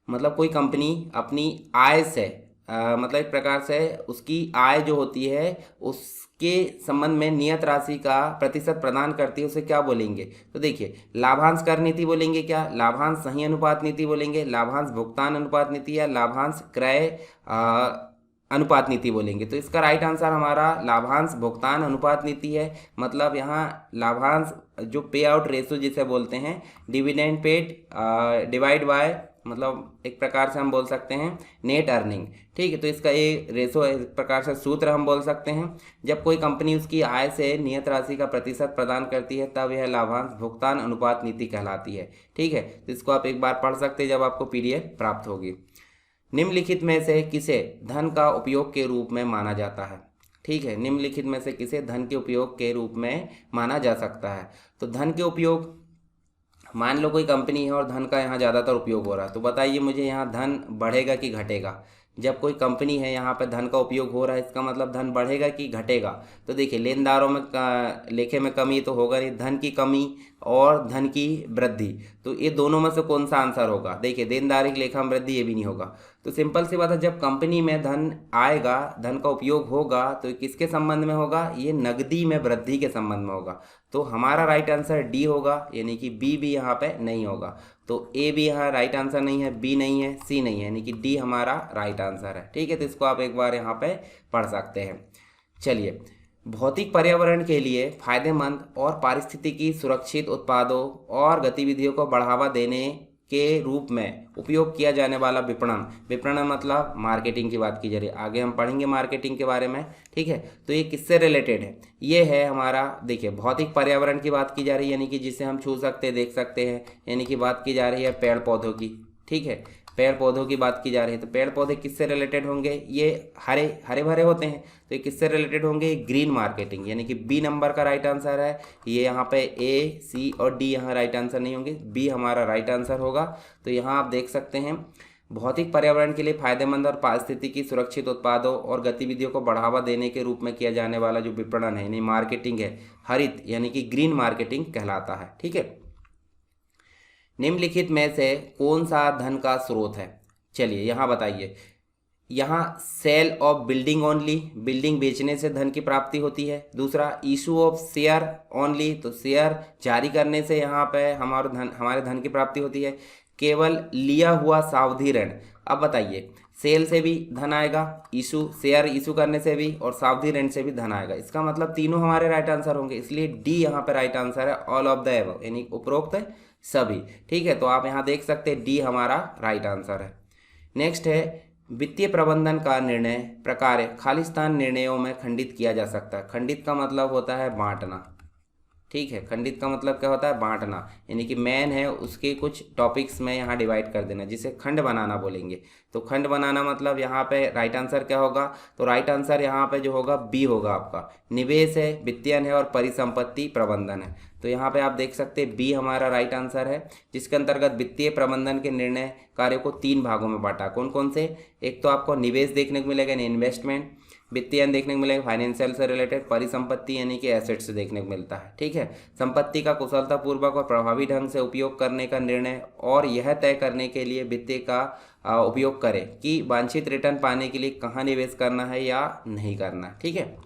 मतलब कोई कंपनी अपनी आय से मतलब एक प्रकार से उसकी आय जो होती है उसके संबंध में नियत राशि का प्रतिशत प्रदान करती है, उसे क्या बोलेंगे। तो देखिए लाभांश कर नीति बोलेंगे क्या, लाभांश सही अनुपात नीति बोलेंगे, लाभांश भुगतान अनुपात नीति, या लाभांश क्रय अनुपात नीति बोलेंगे। तो इसका राइट आंसर हमारा लाभांश भुगतान अनुपात नीति है। मतलब यहाँ लाभांश जो पे आउट रेशो जिसे बोलते हैं, डिविडेंड पेड डिवाइड बाय, मतलब एक प्रकार से हम बोल सकते हैं नेट अर्निंग, ठीक है। तो इसका ये रेशो एक प्रकार से सूत्र हम बोल सकते हैं। जब कोई कंपनी उसकी आय से नियत राशि का प्रतिशत प्रदान करती है तब यह लाभांश भुगतान अनुपात नीति कहलाती है, ठीक है। तो इसको आप एक बार पढ़ सकते हैं जब आपको PDF प्राप्त होगी। निम्नलिखित में से किसे धन का उपयोग के रूप में माना जाता है। ठीक है, निम्नलिखित में से किसे धन के उपयोग के रूप में माना जा सकता है? तो धन के उपयोग, मान लो कोई कंपनी है और धन का यहाँ ज़्यादातर उपयोग हो रहा है, तो बताइए मुझे यहाँ धन बढ़ेगा कि घटेगा? जब कोई कंपनी है यहाँ पे धन का उपयोग हो रहा है, इसका मतलब धन बढ़ेगा कि घटेगा? तो देखिए, लेनदारों में लेखे में कमी तो होगा नहीं, धन की कमी और धन की वृद्धि, तो ये दोनों में से कौन सा आंसर होगा? देखिए, देनदारी की लेखा में वृद्धि, ये भी नहीं होगा। तो सिंपल सी बात है, जब कंपनी में धन आएगा, धन का उपयोग होगा, तो ये किसके संबंध में होगा? ये नकदी में वृद्धि के संबंध में होगा। तो हमारा राइट आंसर डी होगा, यानी कि बी भी यहाँ पे नहीं होगा। तो ए भी यहाँ राइट आंसर नहीं है, बी नहीं है, सी नहीं है, यानी कि डी हमारा राइट आंसर है। ठीक है, तो इसको आप एक बार यहाँ पे पढ़ सकते हैं। चलिए, भौतिक पर्यावरण के लिए फायदेमंद और पारिस्थितिकी सुरक्षित उत्पादों और गतिविधियों को बढ़ावा देने के रूप में उपयोग किया जाने वाला विपणन, विपणन मतलब मार्केटिंग की बात की जा रही है, आगे हम पढ़ेंगे मार्केटिंग के बारे में। ठीक है, तो ये किससे रिलेटेड है? ये है हमारा, देखिए, भौतिक पर्यावरण की बात की जा रही है, यानी कि जिसे हम छू सकते देख सकते हैं, यानी कि बात की जा रही है पेड़ पौधों की। ठीक है, पेड़ पौधों की बात की जा रही है, तो पेड़ पौधे किससे रिलेटेड होंगे? ये हरे हरे भरे होते हैं, तो ये किससे रिलेटेड होंगे? ग्रीन मार्केटिंग, यानी कि बी नंबर का राइट आंसर है। ये यहाँ पे ए, सी और डी यहाँ राइट आंसर नहीं होंगे, बी हमारा राइट आंसर होगा। तो यहाँ आप देख सकते हैं, भौतिक पर्यावरण के लिए फायदेमंद और पारिस्थितिकी सुरक्षित उत्पादों और गतिविधियों को बढ़ावा देने के रूप में किया जाने वाला जो विपणन है, यानी मार्केटिंग है, हरित यानी कि ग्रीन मार्केटिंग कहलाता है। ठीक है, निम्नलिखित में से कौन सा धन का स्रोत है? चलिए यहाँ बताइए। यहाँ sale of building only, building बेचने से धन की प्राप्ति होती है। दूसरा, इशू ऑफ शेयर ओनली, तो शेयर जारी करने से यहाँ पे हमारे धन की प्राप्ति होती है। केवल लिया हुआ सावधि ऋण, अब बताइए, सेल से भी धन आएगा, शेयर इशू करने से भी, और सावधि ऋण से भी धन आएगा। इसका मतलब तीनों हमारे राइट आंसर होंगे, इसलिए डी यहाँ पे राइट आंसर है, ऑल ऑफ द एबव, यानी उपरोक्त सभी। ठीक है, तो आप यहाँ देख सकते हैं डी हमारा राइट आंसर है। नेक्स्ट है, वित्तीय प्रबंधन का निर्णय प्रकार खालिस्तान निर्णयों में खंडित किया जा सकता है। खंडित का मतलब होता है बांटना। ठीक है, खंडित का मतलब क्या होता है? बांटना, यानी कि मैन है उसके कुछ टॉपिक्स में यहाँ डिवाइड कर देना, जिसे खंड बनाना बोलेंगे। तो खंड बनाना मतलब यहाँ पे राइट आंसर क्या होगा? तो राइट आंसर यहाँ पे जो होगा बी होगा आपका। निवेश है, वित्तीयन है और परिसंपत्ति प्रबंधन है। तो यहाँ पे आप देख सकते हैं बी हमारा राइट आंसर है, जिसके अंतर्गत वित्तीय प्रबंधन के निर्णय कार्यों को 3 भागों में बांटा। कौन कौन से? एक तो आपको निवेश देखने को मिलेगा, इन्वेस्टमेंट, वित्तीय देखने को मिलेगा, फाइनेंशियल से रिलेटेड, परिसंपत्ति यानी कि एसेट्स से देखने को मिलता है। ठीक है, संपत्ति का कुशलतापूर्वक और प्रभावी ढंग से उपयोग करने का निर्णय, और यह तय करने के लिए वित्तीय का उपयोग करें कि वांछित रिटर्न पाने के लिए कहाँ निवेश करना है या नहीं करना। ठीक है,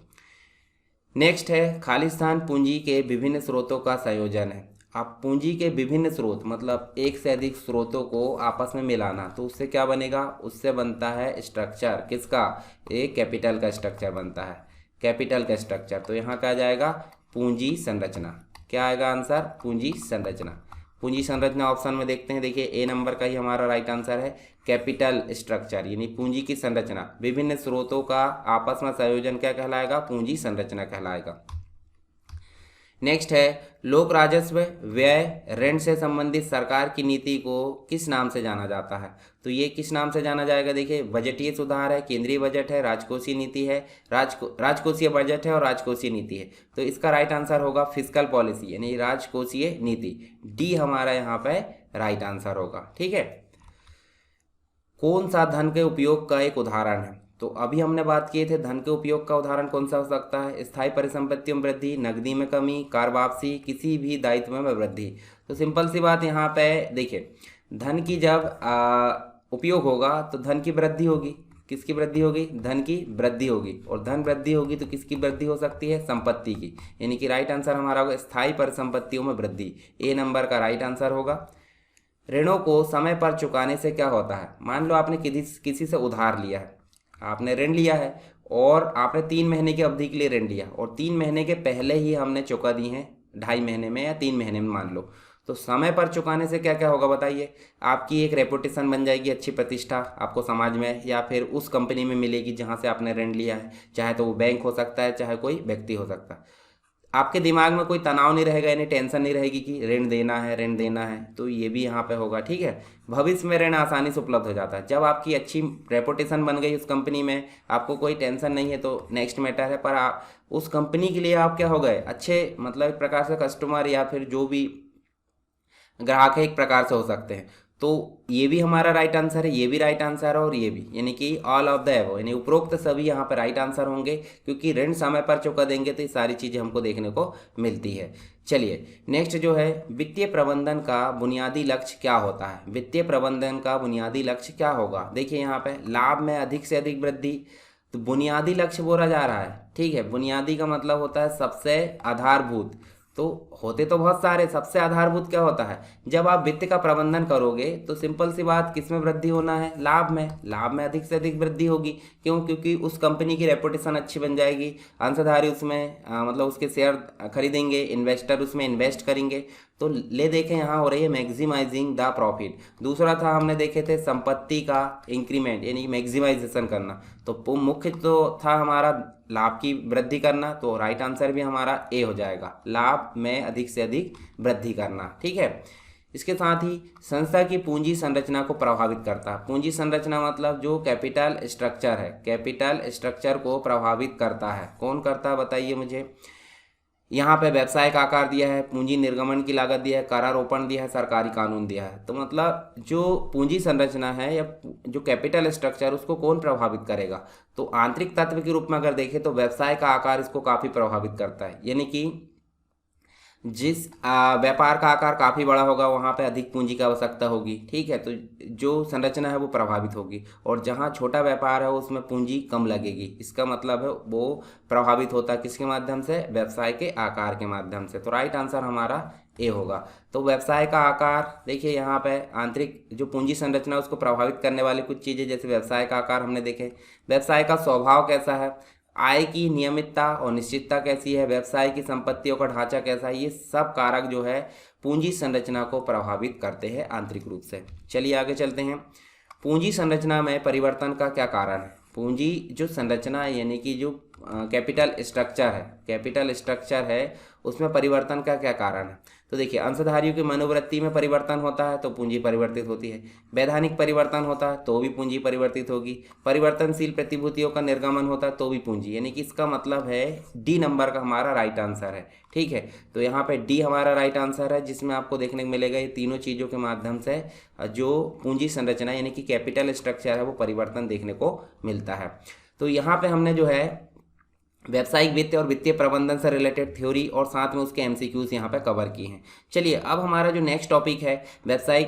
नेक्स्ट है, खालिस्तान पूंजी के विभिन्न स्रोतों का संयोजन है। आप पूंजी के विभिन्न स्रोत मतलब एक से अधिक स्रोतों को आपस में मिलाना, तो उससे क्या बनेगा? उससे बनता है स्ट्रक्चर, किसका? एक कैपिटल का स्ट्रक्चर बनता है, कैपिटल का स्ट्रक्चर। तो यहाँ क्या जाएगा? पूंजी संरचना। क्या आएगा आंसर? पूंजी संरचना। पूंजी संरचना ऑप्शन में देखते हैं, देखिए ए नंबर का ही हमारा राइट आंसर है, कैपिटल स्ट्रक्चर, यानी पूंजी की संरचना। विभिन्न स्रोतों का आपस में संयोजन क्या कहलाएगा? पूंजी संरचना कहलाएगा। नेक्स्ट है, लोक राजस्व व्यय ऋण से संबंधित सरकार की नीति को किस नाम से जाना जाता है? तो ये किस नाम से जाना जाएगा? देखिए, बजटीय सुधार है, केंद्रीय बजट है, राजकोषीय नीति है, राजकोषीय बजट है और राजकोषीय नीति है। तो इसका राइट आंसर होगा फिस्कल पॉलिसी, यानी राजकोषीय नीति। डी हमारा यहाँ पे राइट आंसर होगा। ठीक है, कौन सा धन के उपयोग का एक उदाहरण है? तो अभी हमने बात किए थे धन के उपयोग का उदाहरण कौन सा हो सकता है? स्थायी परिसंपत्तियों में वृद्धि, नकदी में कमी, कार वापसी, किसी भी दायित्व में वृद्धि। तो सिंपल सी बात यहाँ पे देखिए, धन की जब उपयोग होगा तो धन की वृद्धि होगी। किसकी वृद्धि होगी? धन की वृद्धि होगी, और धन वृद्धि होगी तो किसकी वृद्धि हो सकती है? संपत्ति की, यानी कि राइट आंसर हमारा होगा स्थायी परिसंपत्तियों में वृद्धि। ए नंबर का राइट आंसर होगा। ऋणों को समय पर चुकाने से क्या होता है? मान लो आपने किसी से उधार लिया है, आपने ऋण लिया है और आपने 3 महीने की अवधि के लिए ऋण लिया, और 3 महीने के पहले ही हमने चुका दी है, 2.5 महीने में या 3 महीने में मान लो। तो समय पर चुकाने से क्या क्या होगा बताइए? आपकी एक रेपुटेशन बन जाएगी, अच्छी प्रतिष्ठा आपको समाज में या फिर उस कंपनी में मिलेगी जहाँ से आपने ऋण लिया है, चाहे तो वो बैंक हो सकता है, चाहे कोई व्यक्ति हो सकता है। आपके दिमाग में कोई तनाव नहीं रहेगा, यानी टेंशन नहीं रहेगी कि ऋण देना है, ऋण देना है, तो ये भी यहाँ पे होगा। ठीक है, भविष्य में ऋण आसानी से उपलब्ध हो जाता है। जब आपकी अच्छी रेपुटेशन बन गई उस कंपनी में, आपको कोई टेंशन नहीं है तो नेक्स्ट मैटर है, पर आप उस कंपनी के लिए आप क्या हो गए, अच्छे मतलब एक प्रकार से कस्टमर या फिर जो भी ग्राहक है एक प्रकार से हो सकते हैं। तो ये भी हमारा राइट आंसर है, ये भी राइट आंसर है और ये भी, यानी कि ऑल ऑफ द एबव, यानी उपरोक्त सभी यहाँ पर राइट आंसर होंगे, क्योंकि ऋण समय पर चुका देंगे तो ये सारी चीज़ें हमको देखने को मिलती है। चलिए नेक्स्ट जो है, वित्तीय प्रबंधन का बुनियादी लक्ष्य क्या होता है। वित्तीय प्रबंधन का बुनियादी लक्ष्य क्या होगा, देखिए यहाँ पे लाभ में अधिक से अधिक वृद्धि, तो बुनियादी लक्ष्य बोला जा रहा है। ठीक है, बुनियादी का मतलब होता है सबसे आधारभूत, तो होते तो बहुत सारे, सबसे आधारभूत क्या होता है, जब आप वित्त का प्रबंधन करोगे तो सिंपल सी बात, किस में वृद्धि होना है, लाभ में। लाभ में अधिक से अधिक वृद्धि होगी, क्यों, क्योंकि उस कंपनी की रेपुटेशन अच्छी बन जाएगी, अंशधारी उसमें मतलब उसके शेयर खरीदेंगे, इन्वेस्टर उसमें इन्वेस्ट करेंगे। तो ले देखें यहाँ हो रही है मैक्सिमाइजिंग द प्रॉफिट। दूसरा था हमने देखे थे संपत्ति का इंक्रीमेंट, यानी मैक्सिमाइजेशन करना। तो मुख्य तो था हमारा लाभ की वृद्धि करना, तो राइट आंसर भी हमारा ए हो जाएगा, लाभ में अधिक से अधिक वृद्धि करना। ठीक है, इसके साथ ही संस्था की पूंजी संरचना को प्रभावित करता है। पूंजी संरचना मतलब जो कैपिटल स्ट्रक्चर है, कैपिटल स्ट्रक्चर को प्रभावित करता है। कौन करता है बताइए मुझे। यहाँ पे व्यवसाय का आकार दिया है, पूंजी निर्गमन की लागत दिया है, करारोपण दिया है, सरकारी कानून दिया है। तो मतलब जो पूंजी संरचना है या जो कैपिटल स्ट्रक्चर, उसको कौन प्रभावित करेगा, तो आंतरिक तत्व के रूप में अगर देखें तो व्यवसाय का आकार इसको काफ़ी प्रभावित करता है। यानी कि जिस व्यापार का आकार काफ़ी बड़ा होगा वहाँ पे अधिक पूंजी की आवश्यकता होगी। ठीक है, तो जो संरचना है वो प्रभावित होगी, और जहाँ छोटा व्यापार है उसमें पूंजी कम लगेगी। इसका मतलब है वो प्रभावित होता है किसके माध्यम से, व्यवसाय के आकार के माध्यम से। तो राइट आंसर हमारा ए होगा। तो व्यवसाय का आकार, देखिए यहाँ पे आंतरिक जो पूंजी संरचना है उसको प्रभावित करने वाली कुछ चीज़ें, जैसे व्यवसाय का आकार हमने देखे, व्यवसाय का स्वभाव कैसा है, आय की नियमितता और निश्चितता कैसी है, व्यवसाय की संपत्तियों का ढांचा कैसा है, ये सब कारक जो है पूंजी संरचना को प्रभावित करते हैं आंतरिक रूप से। चलिए आगे चलते हैं। पूंजी संरचना में परिवर्तन का क्या कारण है। पूंजी जो संरचना है, यानी कि जो कैपिटल स्ट्रक्चर है, कैपिटल स्ट्रक्चर है उसमें परिवर्तन का क्या कारण है। तो देखिए, अंशधारियों की मनोवृत्ति में परिवर्तन होता है तो पूंजी परिवर्तित होती है, वैधानिक परिवर्तन होता है तो भी पूंजी परिवर्तित होगी, परिवर्तनशील प्रतिभूतियों का निर्गमन होता है तो भी पूंजी, यानी कि इसका मतलब है डी नंबर का हमारा राइट आंसर है। ठीक है, तो यहाँ पे डी हमारा राइट आंसर है, जिसमें आपको देखने को मिलेगा ये तीनों चीज़ों के माध्यम से जो पूंजी संरचना यानी कि कैपिटल स्ट्रक्चर है वो परिवर्तन देखने को मिलता है। तो यहाँ पे हमने जो है व्यावसायिक वित्त और वित्तीय प्रबंधन से रिलेटेड थ्योरी और साथ में उसके एमसीक्यूज यहाँ पे कवर किए हैं। चलिए अब हमारा जो नेक्स्ट टॉपिक है व्यावसायिक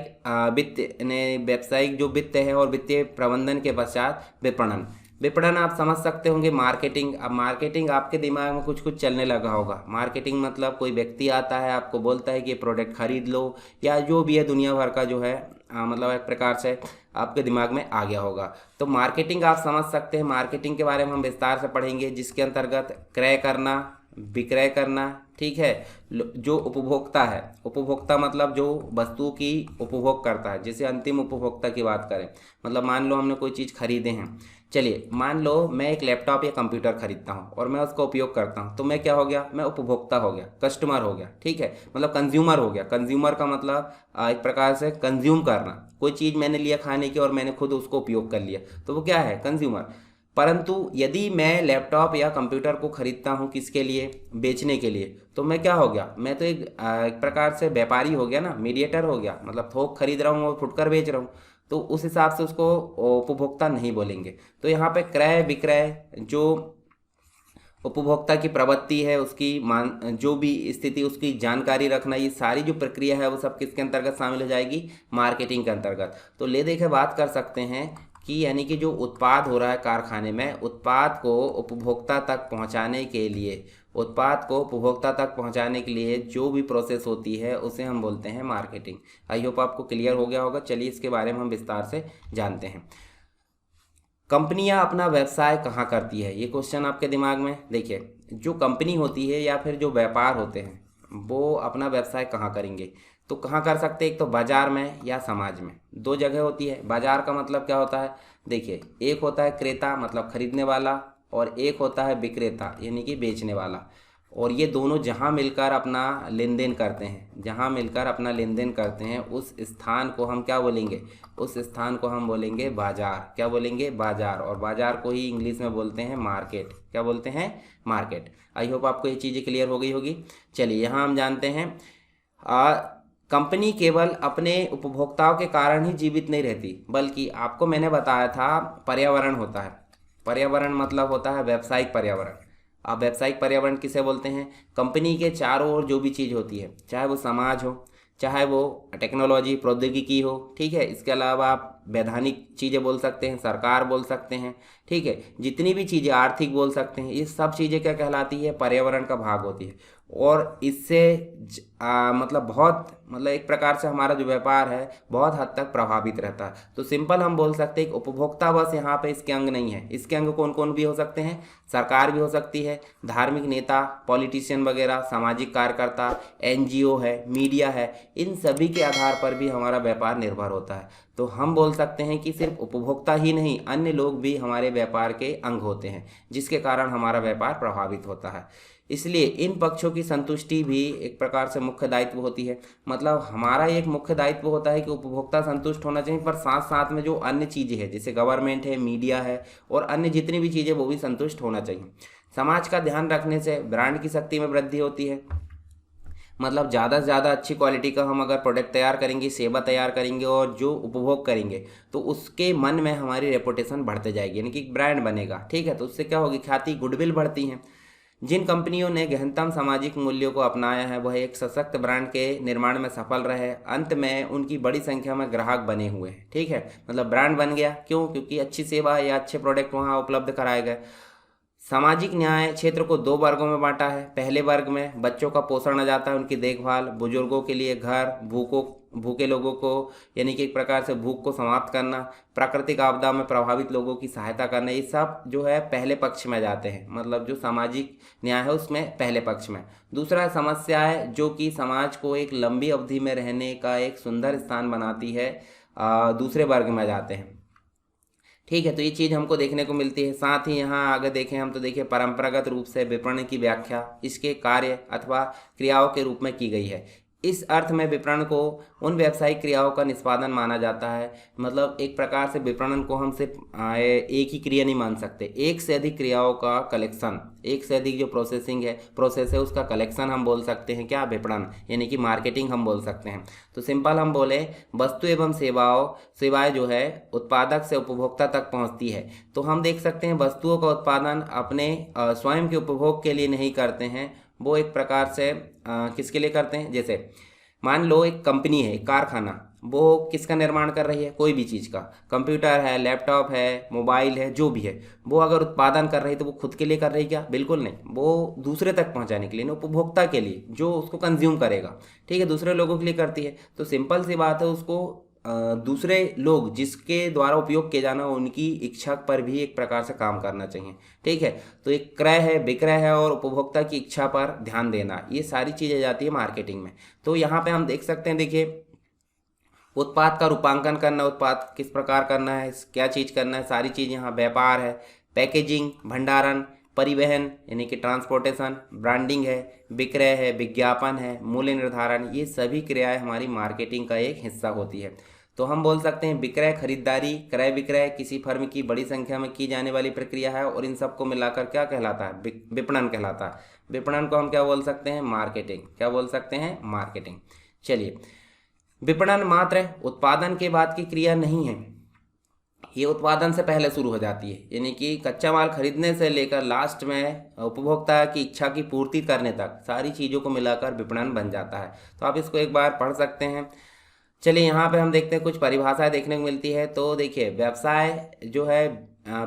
वित्त ने व्यावसायिक जो वित्त है और वित्तीय प्रबंधन के पश्चात विपणन। विपणन आप समझ सकते होंगे मार्केटिंग। अब मार्केटिंग आपके दिमाग में कुछ कुछ चलने लगा होगा। मार्केटिंग मतलब कोई व्यक्ति आता है आपको बोलता है कि ये प्रोडक्ट खरीद लो, या जो भी है दुनिया भर का जो है मतलब एक प्रकार से आपके दिमाग में आ गया होगा। तो मार्केटिंग आप समझ सकते हैं, मार्केटिंग के बारे में हम विस्तार से पढ़ेंगे, जिसके अंतर्गत क्रय करना, विक्रय करना। ठीक है, जो उपभोक्ता है, उपभोक्ता मतलब जो वस्तु की उपभोग करता है, जैसे अंतिम उपभोक्ता की बात करें, मतलब मान लो हमने कोई चीज़ खरीदे हैं। चलिए मान लो मैं एक लैपटॉप या कंप्यूटर खरीदता हूँ और मैं उसका उपयोग करता हूँ, तो मैं क्या हो गया, मैं उपभोक्ता हो गया, कस्टमर हो गया। ठीक है, मतलब कंज्यूमर हो गया। कंज्यूमर का मतलब एक प्रकार से कंज्यूम करना, कोई चीज़ मैंने लिया खाने की और मैंने खुद उसको उपयोग कर लिया, तो वो क्या है, कंज्यूमर। परंतु यदि मैं लैपटॉप या कंप्यूटर को खरीदता हूँ किसके लिए, बेचने के लिए, तो मैं क्या हो गया, मैं तो एक प्रकार से व्यापारी हो गया ना, मीडिएटर हो गया, मतलब थोक खरीद रहा हूँ और फुटकर बेच रहा हूँ, तो उस हिसाब से उसको उपभोक्ता नहीं बोलेंगे। तो यहाँ पे क्रय विक्रय, जो उपभोक्ता की प्रवृत्ति है उसकी जो भी स्थिति उसकी जानकारी रखना, ये सारी जो प्रक्रिया है वो सब किसके अंतर्गत शामिल हो जाएगी, मार्केटिंग के अंतर्गत। तो ले देखे बात कर सकते हैं कि यानी कि जो उत्पाद हो रहा है कारखाने में, उत्पाद को उपभोक्ता तक पहुंचाने के लिए, उत्पाद को उपभोक्ता तक पहुंचाने के लिए जो भी प्रोसेस होती है उसे हम बोलते हैं मार्केटिंग। आई होप आपको क्लियर हो गया होगा। चलिए इसके बारे में हम विस्तार से जानते हैं। कंपनियां अपना व्यवसाय कहाँ करती है, ये क्वेश्चन आपके दिमाग में। देखिए, जो कंपनी होती है या फिर जो व्यापार होते हैं वो अपना व्यवसाय कहाँ करेंगे, तो कहाँ कर सकते हैं, एक तो बाजार में या समाज में। दो जगह होती है। बाजार का मतलब क्या होता है, देखिए एक होता है क्रेता मतलब खरीदने वाला, और एक होता है विक्रेता यानी कि बेचने वाला। और ये दोनों जहाँ मिलकर अपना लेन देन करते हैं, जहाँ मिलकर अपना लेन देन करते हैं, उस स्थान को हम क्या बोलेंगे, उस स्थान को हम बोलेंगे बाजार। क्या बोलेंगे, बाजार। और बाजार को ही इंग्लिश में बोलते हैं मार्केट। क्या बोलते हैं, मार्केट। आई होप आपको ये चीज़ें क्लियर हो गई होगी। चलिए यहाँ हम जानते हैं कंपनी केवल अपने उपभोक्ताओं के कारण ही जीवित नहीं रहती, बल्कि आपको मैंने बताया था पर्यावरण होता है। पर्यावरण मतलब होता है व्यावसायिक पर्यावरण। अब व्यावसायिक पर्यावरण किसे बोलते हैं, कंपनी के चारों ओर जो भी चीज़ होती है, चाहे वो समाज हो, चाहे वो टेक्नोलॉजी प्रौद्योगिकी हो, ठीक है, इसके अलावा आप वैधानिक चीज़ें बोल सकते हैं, सरकार बोल सकते हैं, ठीक है, जितनी भी चीज़ें आर्थिक बोल सकते हैं, ये सब चीज़ें क्या कहलाती है, पर्यावरण का भाग होती है। और इससे मतलब मतलब एक प्रकार से हमारा जो व्यापार है बहुत हद तक प्रभावित रहता है। तो सिंपल हम बोल सकते हैं कि उपभोक्ता बस यहाँ पे इसके अंग नहीं है। इसके अंग कौन कौन भी हो सकते हैं, सरकार भी हो सकती है, धार्मिक नेता, पॉलिटिशियन वगैरह, सामाजिक कार्यकर्ता, एनजीओ है, मीडिया है, इन सभी के आधार पर भी हमारा व्यापार निर्भर होता है। तो हम बोल सकते हैं कि सिर्फ उपभोक्ता ही नहीं, अन्य लोग भी हमारे व्यापार के अंग होते हैं, जिसके कारण हमारा व्यापार प्रभावित होता है। इसलिए इन पक्षों की संतुष्टि भी एक प्रकार से मुख्य दायित्व होती है। मतलब हमारा एक मुख्य दायित्व होता है कि उपभोक्ता संतुष्ट होना चाहिए, पर साथ साथ में जो अन्य चीज़ें हैं, जैसे गवर्नमेंट है, मीडिया है और अन्य जितनी भी चीज़ें, वो भी संतुष्ट होना चाहिए। समाज का ध्यान रखने से ब्रांड की शक्ति में वृद्धि होती है। मतलब ज़्यादा से ज़्यादा अच्छी क्वालिटी का हम अगर प्रोडक्ट तैयार करेंगे, सेवा तैयार करेंगे और जो उपभोग करेंगे, तो उसके मन में हमारी रेपुटेशन बढ़ते जाएगी, यानी कि ब्रांड बनेगा, ठीक है। तो उससे क्या होगी, ख्याति, गुडविल बढ़ती हैं। जिन कंपनियों ने गहनतम सामाजिक मूल्यों को अपनाया है, वह एक सशक्त ब्रांड के निर्माण में सफल रहे। अंत में उनकी बड़ी संख्या में ग्राहक बने हुए हैं, ठीक है। मतलब ब्रांड बन गया, क्यों, क्योंकि अच्छी सेवा या अच्छे प्रोडक्ट वहाँ उपलब्ध कराए गए। सामाजिक न्याय क्षेत्र को दो वर्गों में बांटा है। पहले वर्ग में बच्चों का पोषण आ जाता है, उनकी देखभाल, बुजुर्गों के लिए घर, भूखे लोगों को, यानी कि एक प्रकार से भूख को समाप्त करना, प्राकृतिक आपदा में प्रभावित लोगों की सहायता करना, ये सब जो है पहले पक्ष में जाते हैं। मतलब जो सामाजिक न्याय है उसमें पहले पक्ष में। दूसरा समस्या है जो कि समाज को एक लंबी अवधि में रहने का एक सुंदर स्थान बनाती है, दूसरे वर्ग में जाते हैं, ठीक है। तो ये चीज़ हमको देखने को मिलती है। साथ ही यहाँ आगे देखें हम, तो देखिए परंपरागत रूप से विपणन की व्याख्या इसके कार्य अथवा क्रियाओं के रूप में की गई है। इस अर्थ में विपणन को उन व्यावसायिक क्रियाओं का निष्पादन माना जाता है। मतलब एक प्रकार से विपणन को हम सिर्फ एक ही क्रिया नहीं मान सकते, एक से अधिक क्रियाओं का कलेक्शन, एक से अधिक जो प्रोसेस है उसका कलेक्शन हम बोल सकते हैं क्या, विपणन, यानी कि मार्केटिंग हम बोल सकते हैं। तो सिंपल हम बोले, वस्तु एवं सेवाएं जो है उत्पादक से उपभोक्ता तक पहुंचती है। तो हम देख सकते हैं वस्तुओं का उत्पादन अपने स्वयं के उपभोग के लिए नहीं करते हैं, वो एक प्रकार से किसके लिए करते हैं। जैसे मान लो एक कंपनी है, एक कारखाना, वो किसका निर्माण कर रही है, कोई भी चीज़ का, कंप्यूटर है, लैपटॉप है, मोबाइल है, जो भी है, वो अगर उत्पादन कर रही है तो वो खुद के लिए कर रही है क्या, बिल्कुल नहीं, वो दूसरे तक पहुंचाने के लिए, ना उपभोक्ता के लिए जो उसको कंज्यूम करेगा, ठीक है, दूसरे लोगों के लिए करती है। तो सिंपल सी बात है, उसको दूसरे लोग जिसके द्वारा उपयोग किया जाना, उनकी इच्छा पर भी एक प्रकार से काम करना चाहिए, ठीक है। तो एक क्रय है, विक्रय है और उपभोक्ता की इच्छा पर ध्यान देना, ये सारी चीज़ें जाती है मार्केटिंग में। तो यहाँ पे हम देख सकते हैं, देखिए उत्पाद का रूपांकन करना, उत्पाद किस प्रकार करना है, क्या चीज़ करना है, सारी चीज़ यहाँ। व्यापार है, पैकेजिंग, भंडारण, परिवहन यानी कि ट्रांसपोर्टेशन, ब्रांडिंग है, विक्रय है, विज्ञापन है, मूल्य निर्धारण, ये सभी क्रियाएं हमारी मार्केटिंग का एक हिस्सा होती है। तो हम बोल सकते हैं विक्रय, खरीदारी, क्रय विक्रय किसी फर्म की बड़ी संख्या में की जाने वाली प्रक्रिया है, और इन सबको मिलाकर क्या कहलाता है, विपणन कहलाता है। विपणन को हम क्या बोल सकते हैं, मार्केटिंग। क्या बोल सकते हैं, मार्केटिंग। चलिए, विपणन मात्र उत्पादन के बाद की क्रिया नहीं है, ये उत्पादन से पहले शुरू हो जाती है, यानी कि कच्चा माल खरीदने से लेकर लास्ट में उपभोक्ता की इच्छा की पूर्ति करने तक सारी चीज़ों को मिलाकर विपणन बन जाता है। तो आप इसको एक बार पढ़ सकते हैं। चलिए यहाँ पे हम देखते हैं, कुछ परिभाषाएं देखने को मिलती है। तो देखिए, व्यवसाय जो है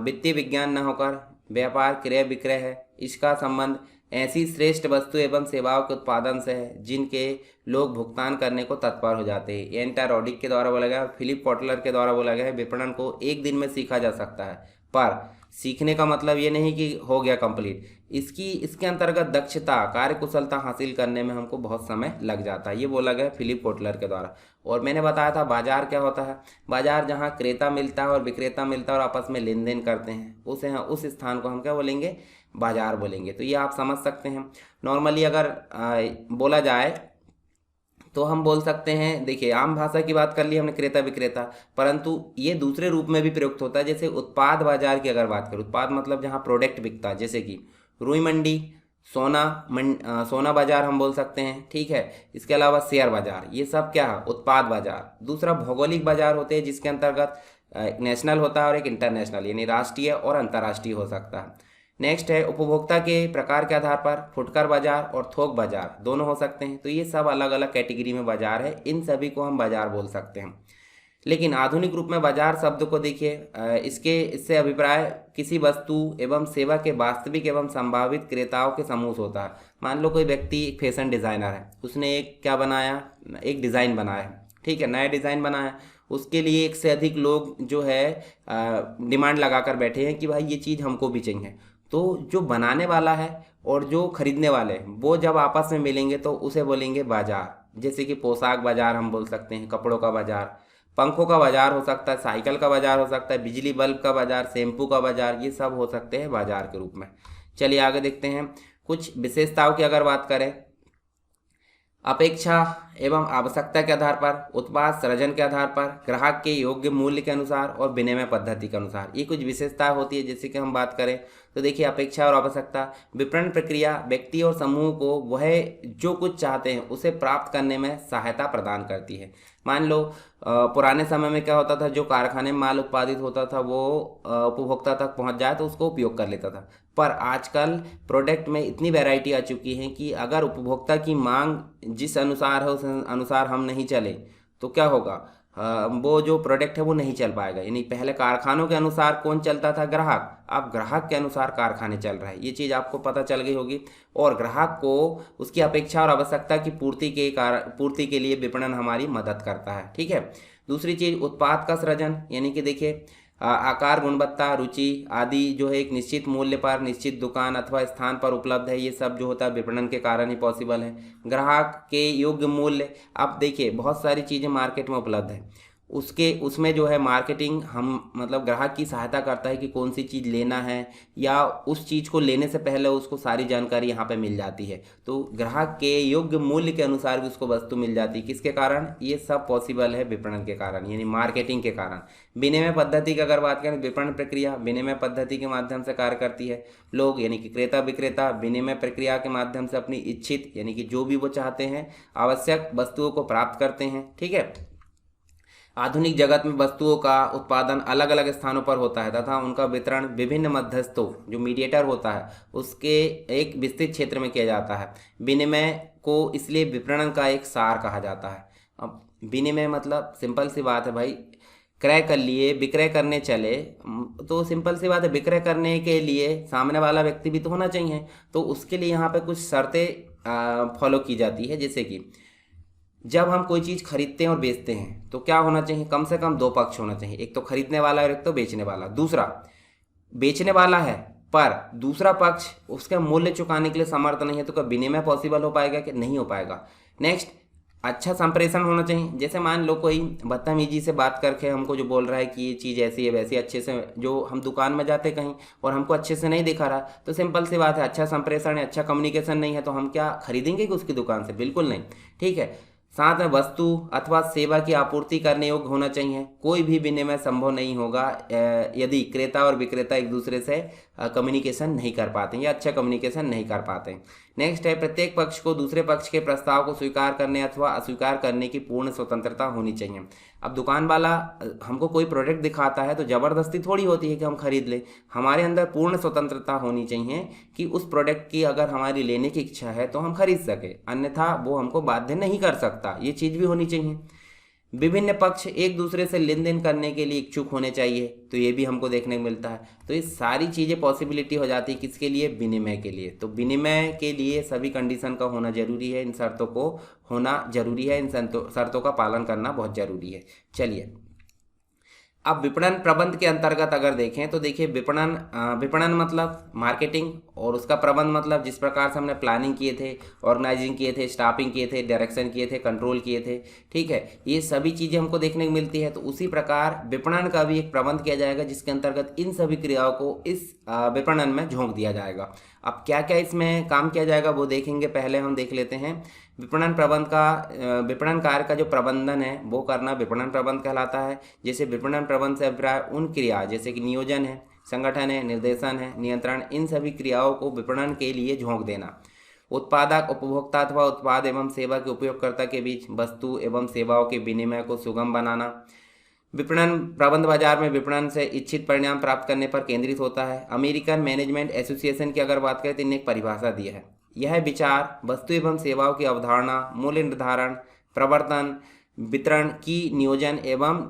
वित्तीय विज्ञान न होकर व्यापार, क्रय विक्रय है। इसका संबंध ऐसी श्रेष्ठ वस्तु एवं सेवाओं के उत्पादन से है जिनके लोग भुगतान करने को तत्पर हो जाते हैं। ये एंटा रॉडिक के द्वारा बोला गया है और फिलिप कॉटलर के द्वारा बोला गया है। विपणन को एक दिन में सीखा जा सकता है, पर सीखने का मतलब ये नहीं कि हो गया कंप्लीट। इसके अंतर्गत दक्षता, कार्यकुशलता हासिल करने में हमको बहुत समय लग जाता है, ये बोला गया है फिलिप कोटलर के द्वारा। और मैंने बताया था बाजार क्या होता है, बाजार जहाँ क्रेता मिलता है और विक्रेता मिलता है और आपस में लेन देन करते हैं, उस स्थान को हम क्या बोलेंगे, बाजार बोलेंगे। तो ये आप समझ सकते हैं। नॉर्मली अगर बोला जाए तो हम बोल सकते हैं, देखिए आम भाषा की बात कर ली हमने क्रेता विक्रेता, परंतु ये दूसरे रूप में भी प्रयुक्त होता है। जैसे उत्पाद बाजार की अगर बात करूँ, उत्पाद मतलब जहाँ प्रोडक्ट बिकता है, जैसे कि रुई मंडी, सोना बाजार हम बोल सकते हैं, ठीक है। इसके अलावा शेयर बाजार, ये सब क्या है, उत्पाद बाजार। दूसरा भौगोलिक बाजार होते हैं, जिसके अंतर्गत नेशनल होता है और एक इंटरनेशनल, यानी राष्ट्रीय और अंतर्राष्ट्रीय हो सकता है। नेक्स्ट है उपभोक्ता के प्रकार के आधार पर फुटकर बाजार और थोक बाजार दोनों हो सकते हैं। तो ये सब अलग अलग कैटेगरी में बाजार है, इन सभी को हम बाजार बोल सकते हैं। लेकिन आधुनिक रूप में बाजार शब्द को देखिए, इससे अभिप्राय किसी वस्तु एवं सेवा के वास्तविक एवं संभावित क्रेताओं के समूह से होता है। मान लो कोई व्यक्ति एक फैशन डिज़ाइनर है, उसने एक क्या बनाया, एक डिज़ाइन बनाया है, ठीक है, नया डिज़ाइन बनाया। उसके लिए एक से अधिक लोग जो है डिमांड लगा कर बैठे हैं कि भाई ये चीज़ हमको भी चाहिए। तो जो बनाने वाला है और जो खरीदने वाले हैं, वो जब आपस में मिलेंगे तो उसे बोलेंगे बाजार। जैसे कि पोशाक बाजार हम बोल सकते हैं, कपड़ों का बाजार, पंखों का बाजार हो सकता है, साइकिल का बाजार हो सकता है, बिजली बल्ब का बाजार, शैम्पू का बाजार, ये सब हो सकते हैं बाजार के रूप में। चलिए आगे देखते हैं। कुछ विशेषताओं की अगर बात करें, अपेक्षा एवं आवश्यकता के आधार पर, उत्पाद सृजन के आधार पर, ग्राहक के योग्य मूल्य के अनुसार और विनिमय पद्धति के अनुसार, ये कुछ विशेषता होती है। जैसे कि हम बात करें तो देखिए, अपेक्षा और आवश्यकता, विपणन प्रक्रिया व्यक्ति और समूह को वह जो कुछ चाहते हैं उसे प्राप्त करने में सहायता प्रदान करती है। मान लो पुराने समय में क्या होता था, जो कारखाने में माल उत्पादित होता था वो उपभोक्ता तक पहुंच जाए तो उसको उपयोग कर लेता था। पर आजकल प्रोडक्ट में इतनी वैरायटी आ चुकी है कि अगर उपभोक्ता की मांग जिस अनुसार है उस अनुसार हम नहीं चले तो क्या होगा, वो जो प्रोडक्ट है वो नहीं चल पाएगा। यानी पहले कारखानों के अनुसार कौन चलता था, ग्राहक, अब ग्राहक के अनुसार कारखाने चल रहा है। ये चीज़ आपको पता चल गई होगी। और ग्राहक को उसकी अपेक्षा और आवश्यकता की पूर्ति के लिए विपणन हमारी मदद करता है, ठीक है। दूसरी चीज़ उत्पाद का सृजन, यानी कि देखिए आकार, गुणवत्ता, रुचि आदि जो है एक निश्चित मूल्य पर निश्चित दुकान अथवा स्थान पर उपलब्ध है। ये सब जो होता है विपणन के कारण ही पॉसिबल है। ग्राहक के योग्य मूल्य, अब देखिए बहुत सारी चीज़ें मार्केट में उपलब्ध है, उसमें जो है मार्केटिंग हम मतलब ग्राहक की सहायता करता है कि कौन सी चीज़ लेना है, या उस चीज़ को लेने से पहले उसको सारी जानकारी यहाँ पे मिल जाती है। तो ग्राहक के योग्य मूल्य के अनुसार भी उसको वस्तु मिल जाती है। किसके कारण, ये सब पॉसिबल है विपणन के कारण, यानी मार्केटिंग के कारण। विनिमय पद्धति की अगर बात करें, विपणन प्रक्रिया विनिमय पद्धति के माध्यम से कार्य करती है। लोग यानी कि क्रेता विक्रेता विनिमय प्रक्रिया के माध्यम से अपनी इच्छित यानी कि जो भी वो चाहते हैं आवश्यक वस्तुओं को प्राप्त करते हैं, ठीक है। आधुनिक जगत में वस्तुओं का उत्पादन अलग अलग स्थानों पर होता है तथा उनका वितरण विभिन्न मध्यस्थों, जो मीडिएटर होता है, उसके एक विस्तृत क्षेत्र में किया जाता है। विनिमय को इसलिए विपणन का एक सार कहा जाता है। अब विनिमय मतलब सिंपल सी बात है भाई, क्रय कर लिए, विक्रय करने चले तो सिंपल सी बात है, विक्रय करने के लिए सामने वाला व्यक्ति भी तो होना चाहिए। तो उसके लिए यहाँ पे कुछ शर्तें फॉलो की जाती है। जैसे कि जब हम कोई चीज़ खरीदते हैं और बेचते हैं तो क्या होना चाहिए, कम से कम दो पक्ष होना चाहिए, एक तो खरीदने वाला और एक तो बेचने वाला। दूसरा बेचने वाला है पर दूसरा पक्ष उसका मूल्य चुकाने के लिए समर्थ नहीं है, तो क्या विनिमय पॉसिबल हो पाएगा कि नहीं हो पाएगा। नेक्स्ट, अच्छा संप्रेषण होना चाहिए। जैसे मान लो कोई बदतमीजी से बात करके हमको जो बोल रहा है कि ये चीज़ ऐसी है वैसी, अच्छे से जो हम दुकान में जाते कहीं और हमको अच्छे से नहीं दिखा रहा, तो सिंपल सी बात है, अच्छा संप्रेषण है, अच्छा कम्युनिकेशन नहीं है, तो हम क्या खरीदेंगे कि उसकी दुकान से, बिल्कुल नहीं, ठीक है। साथ में वस्तु अथवा सेवा की आपूर्ति करने योग्य होना चाहिए। कोई भी विनिमय संभव नहीं होगा यदि क्रेता और विक्रेता एक दूसरे से कम्युनिकेशन नहीं कर पाते या अच्छा कम्युनिकेशन नहीं कर पाते। नेक्स्ट है, प्रत्येक पक्ष को दूसरे पक्ष के प्रस्ताव को स्वीकार करने अथवा अस्वीकार करने की पूर्ण स्वतंत्रता होनी चाहिए। अब दुकान वाला हमको कोई प्रोडक्ट दिखाता है तो ज़बरदस्ती थोड़ी होती है कि हम खरीद लें। हमारे अंदर पूर्ण स्वतंत्रता होनी चाहिए कि उस प्रोडक्ट की अगर हमारी लेने की इच्छा है तो हम खरीद सके, अन्यथा वो हमको बाध्य नहीं कर सकता, ये चीज़ भी होनी चाहिए। विभिन्न पक्ष एक दूसरे से लेन देन करने के लिए इच्छुक होने चाहिए, तो ये भी हमको देखने को मिलता है। तो ये सारी चीज़ें पॉसिबिलिटी हो जाती है किसके लिए, विनिमय के लिए। तो विनिमय के लिए सभी कंडीशन का होना जरूरी है, इन शर्तों को होना जरूरी है, इन शर्तों का पालन करना बहुत जरूरी है। चलिए अब विपणन प्रबंध के अंतर्गत अगर देखें तो देखिए विपणन मतलब मार्केटिंग, और उसका प्रबंध मतलब जिस प्रकार से हमने प्लानिंग किए थे, ऑर्गेनाइजिंग किए थे, स्टाफिंग किए थे, डायरेक्शन किए थे, कंट्रोल किए थे, ठीक है, ये सभी चीज़ें हमको देखने को मिलती है। तो उसी प्रकार विपणन का भी एक प्रबंध किया जाएगा जिसके अंतर्गत इन सभी क्रियाओं को इस विपणन में झोंक दिया जाएगा। अब क्या क्या इसमें काम किया जाएगा वो देखेंगे, पहले हम देख लेते हैं विपणन प्रबंध का। विपणन कार्य का जो प्रबंधन है वो करना विपणन प्रबंध कहलाता है। जैसे विपणन प्रबंध से अभिप्राय उन क्रिया जैसे कि नियोजन है, संगठन है, निर्देशन है, नियंत्रण, इन सभी क्रियाओं को विपणन के लिए झोंक देना। उत्पादक, उपभोक्ता अथवा उत्पाद एवं सेवा के उपयोगकर्ता के बीच वस्तु एवं सेवाओं के विनिमय को सुगम बनाना। विपणन प्रबंध बाजार में विपणन से इच्छित परिणाम प्राप्त करने पर केंद्रित होता है। अमेरिकन मैनेजमेंट एसोसिएशन की अगर बात करें तो इन्हें एक परिभाषा दी है। यह विचार वस्तु एवं सेवाओं की अवधारणा, मूल्य निर्धारण, प्रवर्तन, वितरण की नियोजन एवं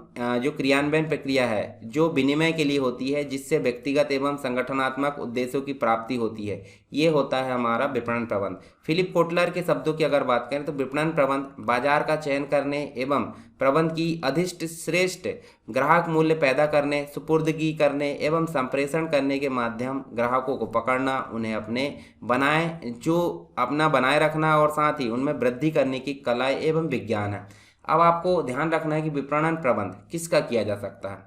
जो क्रियान्वयन प्रक्रिया है जो विनिमय के लिए होती है, जिससे व्यक्तिगत एवं संगठनात्मक उद्देश्यों की प्राप्ति होती है, ये होता है हमारा विपणन प्रबंध। फिलिप कोटलर के शब्दों की अगर बात करें तो विपणन प्रबंध बाजार का चयन करने एवं प्रबंध की अधिष्ट श्रेष्ठ ग्राहक मूल्य पैदा करने, सुपुर्दगी करने एवं संप्रेषण करने के माध्यम ग्राहकों को पकड़ना, उन्हें अपना बनाए रखना और साथ ही उनमें वृद्धि करने की कला एवं विज्ञान है। अब आपको ध्यान रखना है कि विपणन प्रबंध किसका किया जा सकता है,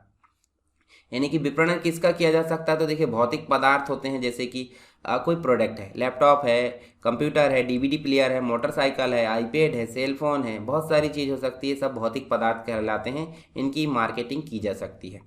यानी कि विपणन किसका किया जा सकता है। तो देखिए भौतिक पदार्थ होते हैं, जैसे कि कोई प्रोडक्ट है, लैपटॉप है, कंप्यूटर है, डीवीडी प्लेयर है, मोटरसाइकिल है, आईपैड है, सेल फोन है, बहुत सारी चीज़ हो सकती है, सब भौतिक पदार्थ कहलाते हैं, इनकी मार्केटिंग की जा सकती है।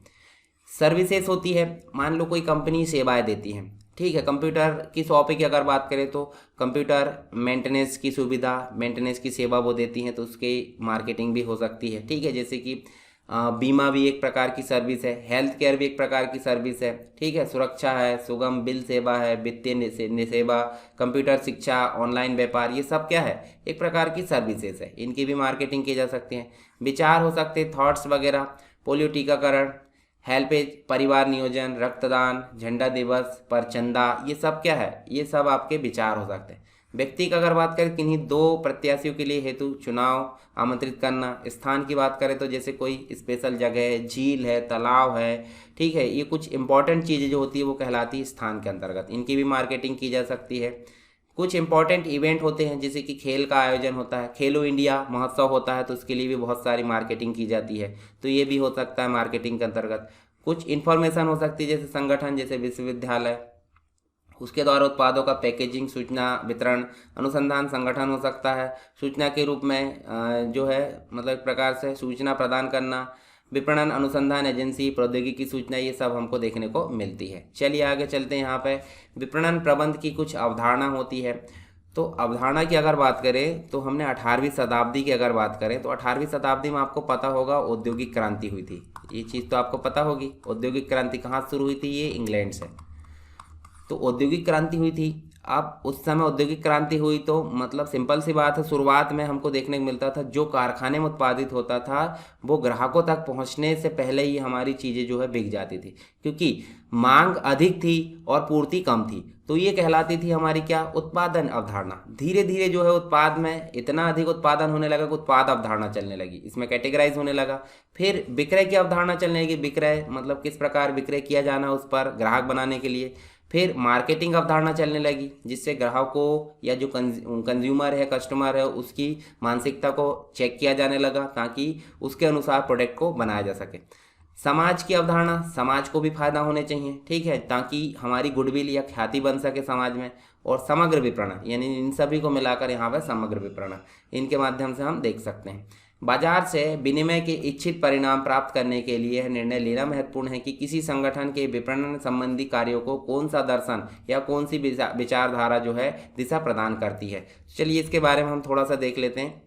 सर्विसेज होती है, मान लो कोई कंपनी सेवाएं देती है, ठीक है, कंप्यूटर की शॉप की अगर बात करें तो कंप्यूटर मेंटेनेंस की सुविधा, मेंटेनेंस की सेवा वो देती हैं, तो उसकी मार्केटिंग भी हो सकती है, ठीक है। जैसे कि बीमा भी एक प्रकार की सर्विस है, हेल्थ केयर भी एक प्रकार की सर्विस है, ठीक है, सुरक्षा है, सुगम बिल सेवा है, वित्तीय सेवा, कंप्यूटर शिक्षा, ऑनलाइन व्यापार, ये सब क्या है, एक प्रकार की सर्विसेज है, इनकी भी मार्केटिंग की जा सकती है। विचार हो सकते हैं, थॉट्स वगैरह, पोलियो टीकाकरण, हेल्पेज, परिवार नियोजन, रक्तदान, झंडा दिवस पर चंदा, ये सब क्या है, ये सब आपके विचार हो सकते हैं। व्यक्ति की अगर बात करें, किन्हीं दो प्रत्याशियों के लिए हेतु चुनाव आमंत्रित करना। स्थान की बात करें तो जैसे कोई स्पेशल जगह है, झील है, तालाब है, ठीक है, ये कुछ इंपॉर्टेंट चीज़ें जो होती है वो कहलाती है स्थान के अंतर्गत, इनकी भी मार्केटिंग की जा सकती है। कुछ इंपॉर्टेंट इवेंट होते हैं, जैसे कि खेल का आयोजन होता है, खेलो इंडिया महोत्सव होता है, तो उसके लिए भी बहुत सारी मार्केटिंग की जाती है, तो ये भी हो सकता है मार्केटिंग के अंतर्गत। कुछ इन्फॉर्मेशन हो सकती है, जैसे संगठन, जैसे विश्वविद्यालय, उसके द्वारा उत्पादों का पैकेजिंग, सूचना वितरण, अनुसंधान संगठन हो सकता है, सूचना के रूप में जो है मतलब एक प्रकार से सूचना प्रदान करना, विपणन अनुसंधान एजेंसी, प्रौद्योगिकी सूचना, ये सब हमको देखने को मिलती है। चलिए आगे चलते हैं। यहाँ पे विपणन प्रबंध की कुछ अवधारणा होती है। तो अवधारणा की अगर बात करें तो हमने 18वीं शताब्दी की अगर बात करें तो 18वीं शताब्दी में आपको पता होगा औद्योगिक क्रांति हुई थी, ये चीज़ तो आपको पता होगी। औद्योगिक क्रांति कहाँ शुरू हुई थी, ये इंग्लैंड से। तो औद्योगिक क्रांति हुई थी। अब उस समय औद्योगिक क्रांति हुई तो मतलब सिंपल सी बात है, शुरुआत में हमको देखने को मिलता था जो कारखाने में उत्पादित होता था वो ग्राहकों तक पहुंचने से पहले ही हमारी चीज़ें जो है बिक जाती थी, क्योंकि मांग अधिक थी और पूर्ति कम थी। तो ये कहलाती थी हमारी क्या, उत्पादन अवधारणा। धीरे धीरे जो है उत्पाद में इतना अधिक उत्पादन होने लगा कि उत्पाद अवधारणा चलने लगी, इसमें कैटेगराइज होने लगा। फिर विक्रय की अवधारणा चलने लगी, विक्रय मतलब किस प्रकार विक्रय किया जाना उस पर ग्राहक बनाने के लिए। फिर मार्केटिंग अवधारणा चलने लगी, जिससे ग्राहकों या जो कंज्यूमर है, कस्टमर है, उसकी मानसिकता को चेक किया जाने लगा ताकि उसके अनुसार प्रोडक्ट को बनाया जा सके। समाज की अवधारणा, समाज को भी फायदा होने चाहिए, ठीक है, ताकि हमारी गुडविल या ख्याति बन सके समाज में। और समग्र विपणन, यानी इन सभी को मिलाकर यहाँ पर समग्र विपणन, इनके माध्यम से हम देख सकते हैं। बाजार से विनिमय के इच्छित परिणाम प्राप्त करने के लिए यह निर्णय लेना महत्वपूर्ण है कि किसी संगठन के विपणन संबंधी कार्यों को कौन सा दर्शन या कौन सी विचारधारा जो है दिशा प्रदान करती है। चलिए इसके बारे में हम थोड़ा सा देख लेते हैं।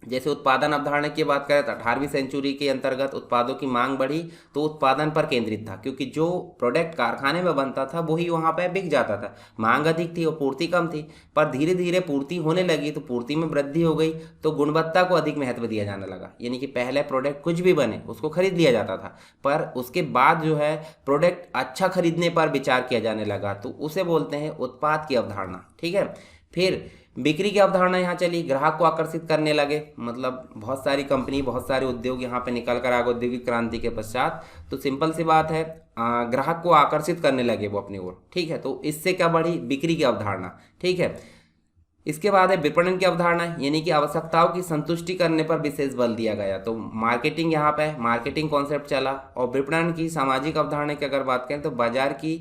जैसे उत्पादन अवधारणा की बात करें तो 18वीं सेंचुरी के अंतर्गत उत्पादों की मांग बढ़ी तो उत्पादन पर केंद्रित था, क्योंकि जो प्रोडक्ट कारखाने में बनता था वही वहाँ पर बिक जाता था। मांग अधिक थी और पूर्ति कम थी, पर धीरे धीरे पूर्ति होने लगी तो पूर्ति में वृद्धि हो गई, तो गुणवत्ता को अधिक महत्व दिया जाने लगा। यानी कि पहले प्रोडक्ट कुछ भी बने उसको खरीद लिया जाता था, पर उसके बाद जो है प्रोडक्ट अच्छा खरीदने पर विचार किया जाने लगा, तो उसे बोलते हैं उत्पाद की अवधारणा, ठीक है। फिर बिक्री की अवधारणा यहाँ चली, ग्राहक को आकर्षित करने लगे, मतलब बहुत सारी कंपनी, बहुत सारे उद्योग यहाँ पे निकल कर आ गए औद्योगिक क्रांति के पश्चात। तो सिंपल सी बात है, ग्राहक को आकर्षित करने लगे वो अपनी ओर, ठीक है। तो इससे क्या बढ़ी, बिक्री की अवधारणा, ठीक है। इसके बाद है विपणन की अवधारणा, यानी कि आवश्यकताओं की संतुष्टि करने पर विशेष बल दिया गया। तो मार्केटिंग यहाँ पे मार्केटिंग कॉन्सेप्ट चला। और विपणन की सामाजिक अवधारणा की अगर बात करें तो बाजार की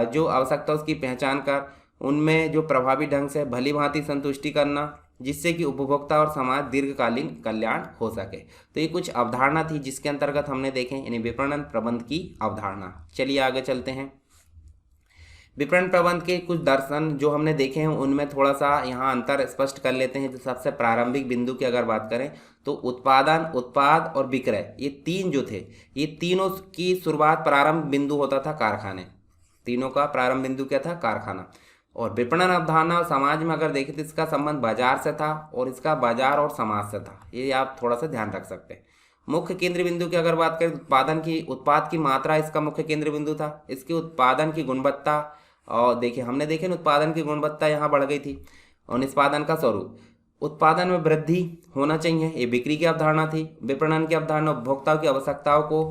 जो आवश्यकता उसकी पहचान कर उनमें जो प्रभावी ढंग से भली भांति संतुष्टि करना, जिससे कि उपभोक्ता और समाज दीर्घकालीन कल्याण हो सके। तो ये कुछ अवधारणा थी जिसके अंतर्गत हमने देखे, यानी विपणन प्रबंध की अवधारणा। चलिए आगे चलते हैं। विपणन प्रबंध के कुछ दर्शन जो हमने देखे हैं उनमें थोड़ा सा यहाँ अंतर स्पष्ट कर लेते हैं। जो सबसे प्रारंभिक बिंदु की अगर बात करें तो उत्पादन, उत्पाद और विक्रय, ये तीन जो थे, ये तीनों की शुरुआत, प्रारंभ बिंदु होता था कारखाने। तीनों का प्रारंभ बिंदु क्या था, कारखाना। और विपणन अवधारणा और समाज में अगर देखें तो इसका संबंध बाजार से था और इसका बाजार और समाज से था। ये आप थोड़ा सा ध्यान रख सकते हैं। मुख्य केंद्र बिंदु की अगर बात करें, उत्पाद की मात्रा इसका मुख्य केंद्र बिंदु था। इसके उत्पादन की गुणवत्ता, और देखिए हमने देखे उत्पादन की गुणवत्ता यहाँ बढ़ गई थी। और निष्पादन का स्वरूप, उत्पादन में वृद्धि होना चाहिए, ये बिक्री की अवधारणा थी। विपणन की अवधारणा उपभोक्ताओं की आवश्यकताओं को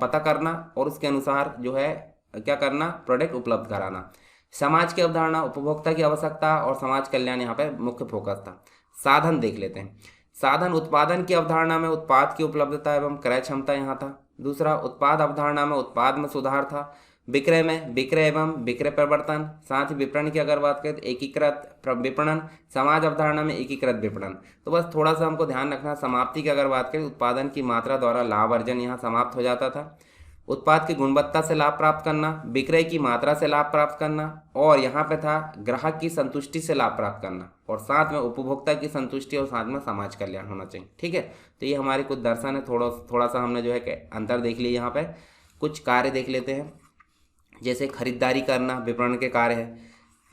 पता करना और उसके अनुसार जो है क्या करना, प्रोडक्ट उपलब्ध कराना। समाज की अवधारणा, उपभोक्ता की आवश्यकता और समाज कल्याण यहाँ पे मुख्य फोकस था। साधन देख लेते हैं। साधन, उत्पादन की अवधारणा में उत्पाद की उपलब्धता एवं क्रय क्षमता यहाँ था। दूसरा, उत्पाद अवधारणा में उत्पाद में सुधार था। विक्रय में विक्रय एवं विक्रय परिवर्तन। साथ ही विपणन की अगर बात करें तो एकीकृत विपणन। समाज अवधारणा में एकीकृत विपणन। तो बस थोड़ा सा हमको ध्यान रखना। समाप्ति की अगर बात करें, उत्पादन की मात्रा द्वारा लाभ अर्जन यहाँ समाप्त हो जाता था। उत्पाद की गुणवत्ता से लाभ प्राप्त करना, विक्रय की मात्रा से लाभ प्राप्त करना, और यहाँ पे था ग्राहक की संतुष्टि से लाभ प्राप्त करना, और साथ में उपभोक्ता की संतुष्टि और साथ में समाज कल्याण होना चाहिए, ठीक है। तो ये हमारे कुछ दर्शन है। थोड़ा सा हमने जो है अंतर देख लिया। यहाँ पे कुछ कार्य देख लेते हैं। जैसे खरीदारी करना विपणन के कार्य है,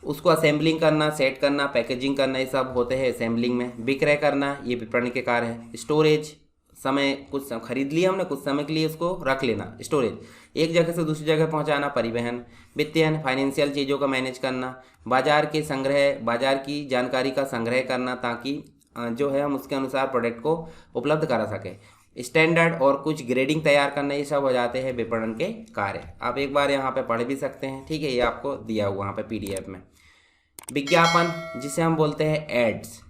उसको असेंबलिंग करना, सेट करना, पैकेजिंग करना, ये सब होते हैं असेंबलिंग में। विक्रय करना ये विपणन के कार्य है। स्टोरेज, समय कुछ खरीद लिया हमने, कुछ समय के लिए उसको रख लेना, स्टोरेज। एक जगह से दूसरी जगह पहुंचाना, परिवहन। वित्तीयन, फाइनेंशियल चीज़ों का मैनेज करना। बाजार के संग्रह, बाजार की जानकारी का संग्रह करना ताकि जो है हम उसके अनुसार प्रोडक्ट को उपलब्ध करा सकें। स्टैंडर्ड और कुछ ग्रेडिंग तैयार करना, ये सब हो जाते हैं विपणन के कार्य। आप एक बार यहाँ पे पढ़ भी सकते हैं, ठीक है, ये आपको दिया हुआ यहाँ पे PDF में। विज्ञापन, जिसे हम बोलते हैं एड्स।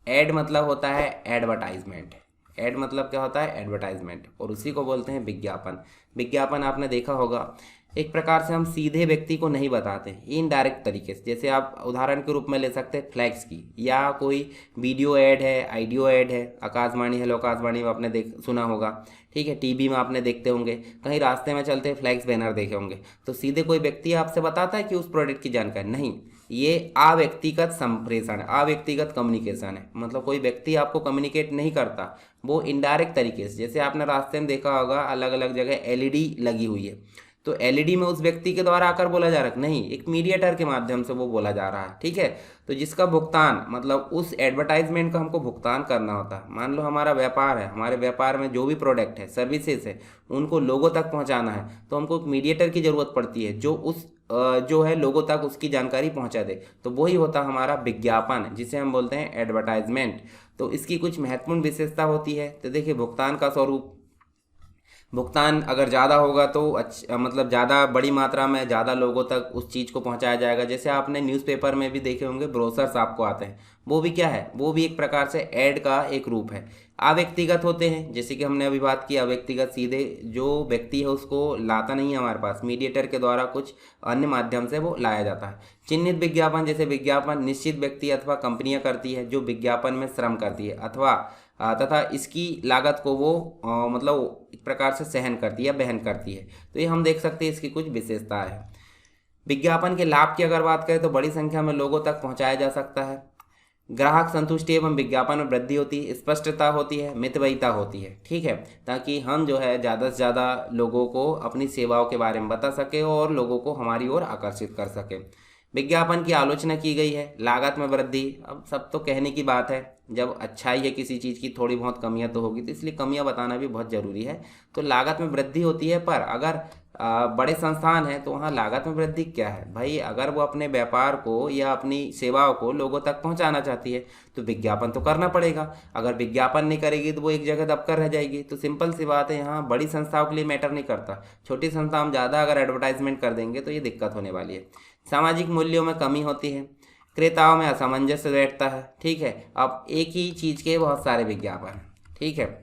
एड मतलब होता है एडवर्टाइजमेंट। एड मतलब क्या होता है, एडवर्टाइजमेंट, और उसी को बोलते हैं विज्ञापन। विज्ञापन आपने देखा होगा, एक प्रकार से हम सीधे व्यक्ति को नहीं बताते, इनडायरेक्ट तरीके से। जैसे आप उदाहरण के रूप में ले सकते हैं फ्लैक्स की, या कोई वीडियो ऐड है, ऑडियो ऐड है। आकाशवाणी, हेलो आकाशवाणी में आपने सुना होगा, ठीक है। टीवी में आपने देखते होंगे, कहीं रास्ते में चलते फ्लैक्स बैनर देखे होंगे। तो सीधे कोई व्यक्ति आपसे बताता है कि उस प्रोडक्ट की जानकारी नहीं, ये अव्यक्तिगत संप्रेषण, अव्यक्तिगत कम्युनिकेशन है। मतलब कोई व्यक्ति आपको कम्युनिकेट नहीं करता, वो इनडायरेक्ट तरीके से। जैसे आपने रास्ते में देखा होगा अलग अलग जगह LED लगी हुई है, तो LED में उस व्यक्ति के द्वारा आकर बोला जा रहा है नहीं, एक मीडिएटर के माध्यम से वो बोला जा रहा है, ठीक है। तो जिसका भुगतान, मतलब उस एडवर्टाइजमेंट का हमको भुगतान करना होता है। मान लो हमारा व्यापार है, हमारे व्यापार में जो भी प्रोडक्ट है, सर्विसेज है, उनको लोगों तक पहुंचाना है, तो हमको एक मीडिएटर की ज़रूरत पड़ती है जो उस जो है लोगों तक उसकी जानकारी पहुंचा दे। तो वही होता हमारा विज्ञापन, जिसे हम बोलते हैं एडवर्टाइजमेंट। तो इसकी कुछ महत्वपूर्ण विशेषता होती है। तो देखिए, भुगतान का स्वरूप, भुगतान अगर ज़्यादा होगा तो मतलब ज़्यादा बड़ी मात्रा में ज़्यादा लोगों तक उस चीज़ को पहुंचाया जाएगा। जैसे आपने न्यूज़पेपर में भी देखे होंगे, ब्रोशर्स आपको आते हैं, वो भी क्या है, वो भी एक प्रकार से ऐड का एक रूप है। अव्यक्तिगत होते हैं, जैसे कि हमने अभी बात की, अव्यक्तिगत सीधे जो व्यक्ति है उसको लाता नहीं है हमारे पास, मीडिएटर के द्वारा कुछ अन्य माध्यम से वो लाया जाता है। चिन्हित विज्ञापन, जैसे विज्ञापन निश्चित व्यक्ति अथवा कंपनियां करती है जो विज्ञापन में श्रम करती है अथवा तथा इसकी लागत को वो मतलब एक प्रकार से सहन करती है, बहन करती है। तो ये हम देख सकते हैं, इसकी कुछ विशेषता है। विज्ञापन के लाभ की अगर बात करें तो बड़ी संख्या में लोगों तक पहुंचाया जा सकता है। ग्राहक संतुष्टि एवं विज्ञापन में वृद्धि होती है, स्पष्टता होती है, मितव्ययिता होती है, ठीक है, ताकि हम जो है ज़्यादा से ज़्यादा लोगों को अपनी सेवाओं के बारे में बता सके और लोगों को हमारी ओर आकर्षित कर सके। विज्ञापन की आलोचना की गई है, लागत में वृद्धि। अब सब तो कहने की बात है, जब अच्छाई है किसी चीज़ की थोड़ी बहुत कमियां तो होगी, तो इसलिए कमियां बताना भी बहुत ज़रूरी है। तो लागत में वृद्धि होती है, पर अगर बड़े संस्थान हैं तो वहाँ लागत में वृद्धि क्या है भाई? अगर वो अपने व्यापार को या अपनी सेवाओं को लोगों तक पहुँचाना चाहती है तो विज्ञापन तो करना पड़ेगा। अगर विज्ञापन नहीं करेगी तो वो एक जगह दबकर रह जाएगी। तो सिंपल सी बात है, यहाँ बड़ी संस्थाओं के लिए मैटर नहीं करता। छोटी संस्था हम ज़्यादा अगर एडवर्टाइजमेंट कर देंगे तो ये दिक्कत होने वाली है। सामाजिक मूल्यों में कमी होती है, क्रेताओं में असमंजस बैठता है। ठीक है, अब एक ही चीज़ के बहुत सारे विज्ञापन हैं। ठीक है,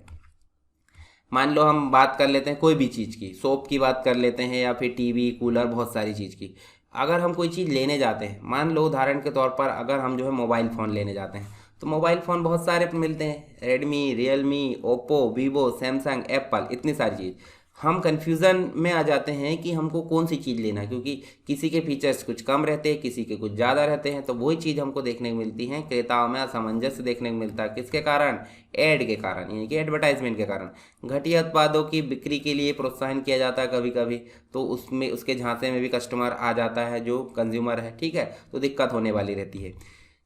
मान लो हम बात कर लेते हैं कोई भी चीज़ की, सोप की बात कर लेते हैं या फिर टीवी कूलर, बहुत सारी चीज़ की। अगर हम कोई चीज़ लेने जाते हैं, मान लो उदाहरण के तौर पर अगर हम जो है मोबाइल फ़ोन लेने जाते हैं, तो मोबाइल फ़ोन बहुत सारे मिलते हैं, Redmi, Realme, Oppo, Vivo, Samsung, Apple, इतनी सारी चीज़। हम कन्फ्यूज़न में आ जाते हैं कि हमको कौन सी चीज़ लेना है, क्योंकि किसी के फीचर्स कुछ कम रहते हैं, किसी के कुछ ज़्यादा रहते हैं। तो वही चीज़ हमको देखने को मिलती है, क्रेताओं में असमंजस देखने को मिलता है। किसके कारण? एड के कारण, यानी कि एडवर्टाइजमेंट के कारण। घटिया उत्पादों की बिक्री के लिए प्रोत्साहन किया जाता है कभी कभी, तो उसमें उसके झांसे में भी कस्टमर आ जाता है जो कंज्यूमर है। ठीक है, तो दिक्कत होने वाली रहती है।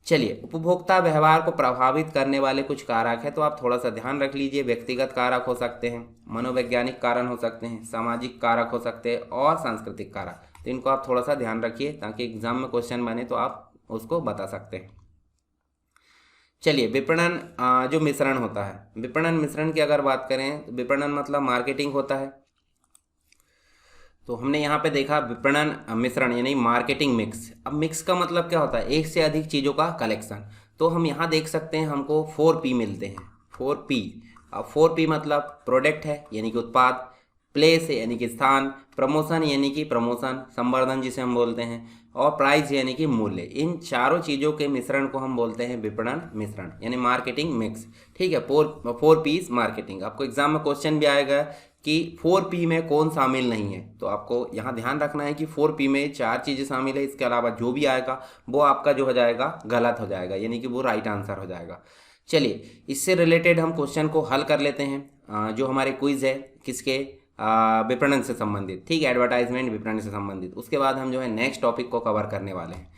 चलिए, उपभोक्ता व्यवहार को प्रभावित करने वाले कुछ कारक है, तो आप थोड़ा सा ध्यान रख लीजिए। व्यक्तिगत कारक हो सकते हैं, मनोवैज्ञानिक कारण हो सकते हैं, सामाजिक कारक हो सकते हैं और सांस्कृतिक कारक। तो इनको आप थोड़ा सा ध्यान रखिए ताकि एग्जाम में क्वेश्चन बने तो आप उसको बता सकते हैं। चलिए, विपणन जो मिश्रण होता है, विपणन मिश्रण की अगर बात करें तो विपणन मतलब मार्केटिंग होता है। तो हमने यहाँ पे देखा विपणन मिश्रण यानी मार्केटिंग मिक्स। अब मिक्स का मतलब क्या होता है? एक से अधिक चीज़ों का कलेक्शन। तो हम यहाँ देख सकते हैं हमको 4P मिलते हैं, 4P। अब 4P मतलब प्रोडक्ट है यानी कि उत्पाद, प्लेस है यानी कि स्थान, प्रमोशन यानी कि प्रमोशन, संवर्धन जिसे हम बोलते हैं, और प्राइस यानी कि मूल्य। इन चारों चीज़ों के मिश्रण को हम बोलते हैं विपणन मिश्रण यानी मार्केटिंग मिक्स। ठीक है, 4Ps मार्केटिंग। आपको एग्जाम में क्वेश्चन भी आएगा कि 4P में कौन शामिल नहीं है, तो आपको यहाँ ध्यान रखना है कि 4P में 4 चीज़ें शामिल है। इसके अलावा जो भी आएगा वो आपका जो हो जाएगा गलत हो जाएगा, यानी कि वो राइट आंसर हो जाएगा। चलिए, इससे रिलेटेड हम क्वेश्चन को हल कर लेते हैं। जो हमारे क्विज है किसके, विपणन से संबंधित। ठीक है, एडवर्टाइजमेंट विपणन से संबंधित। उसके बाद हम जो है नेक्स्ट टॉपिक को कवर करने वाले हैं।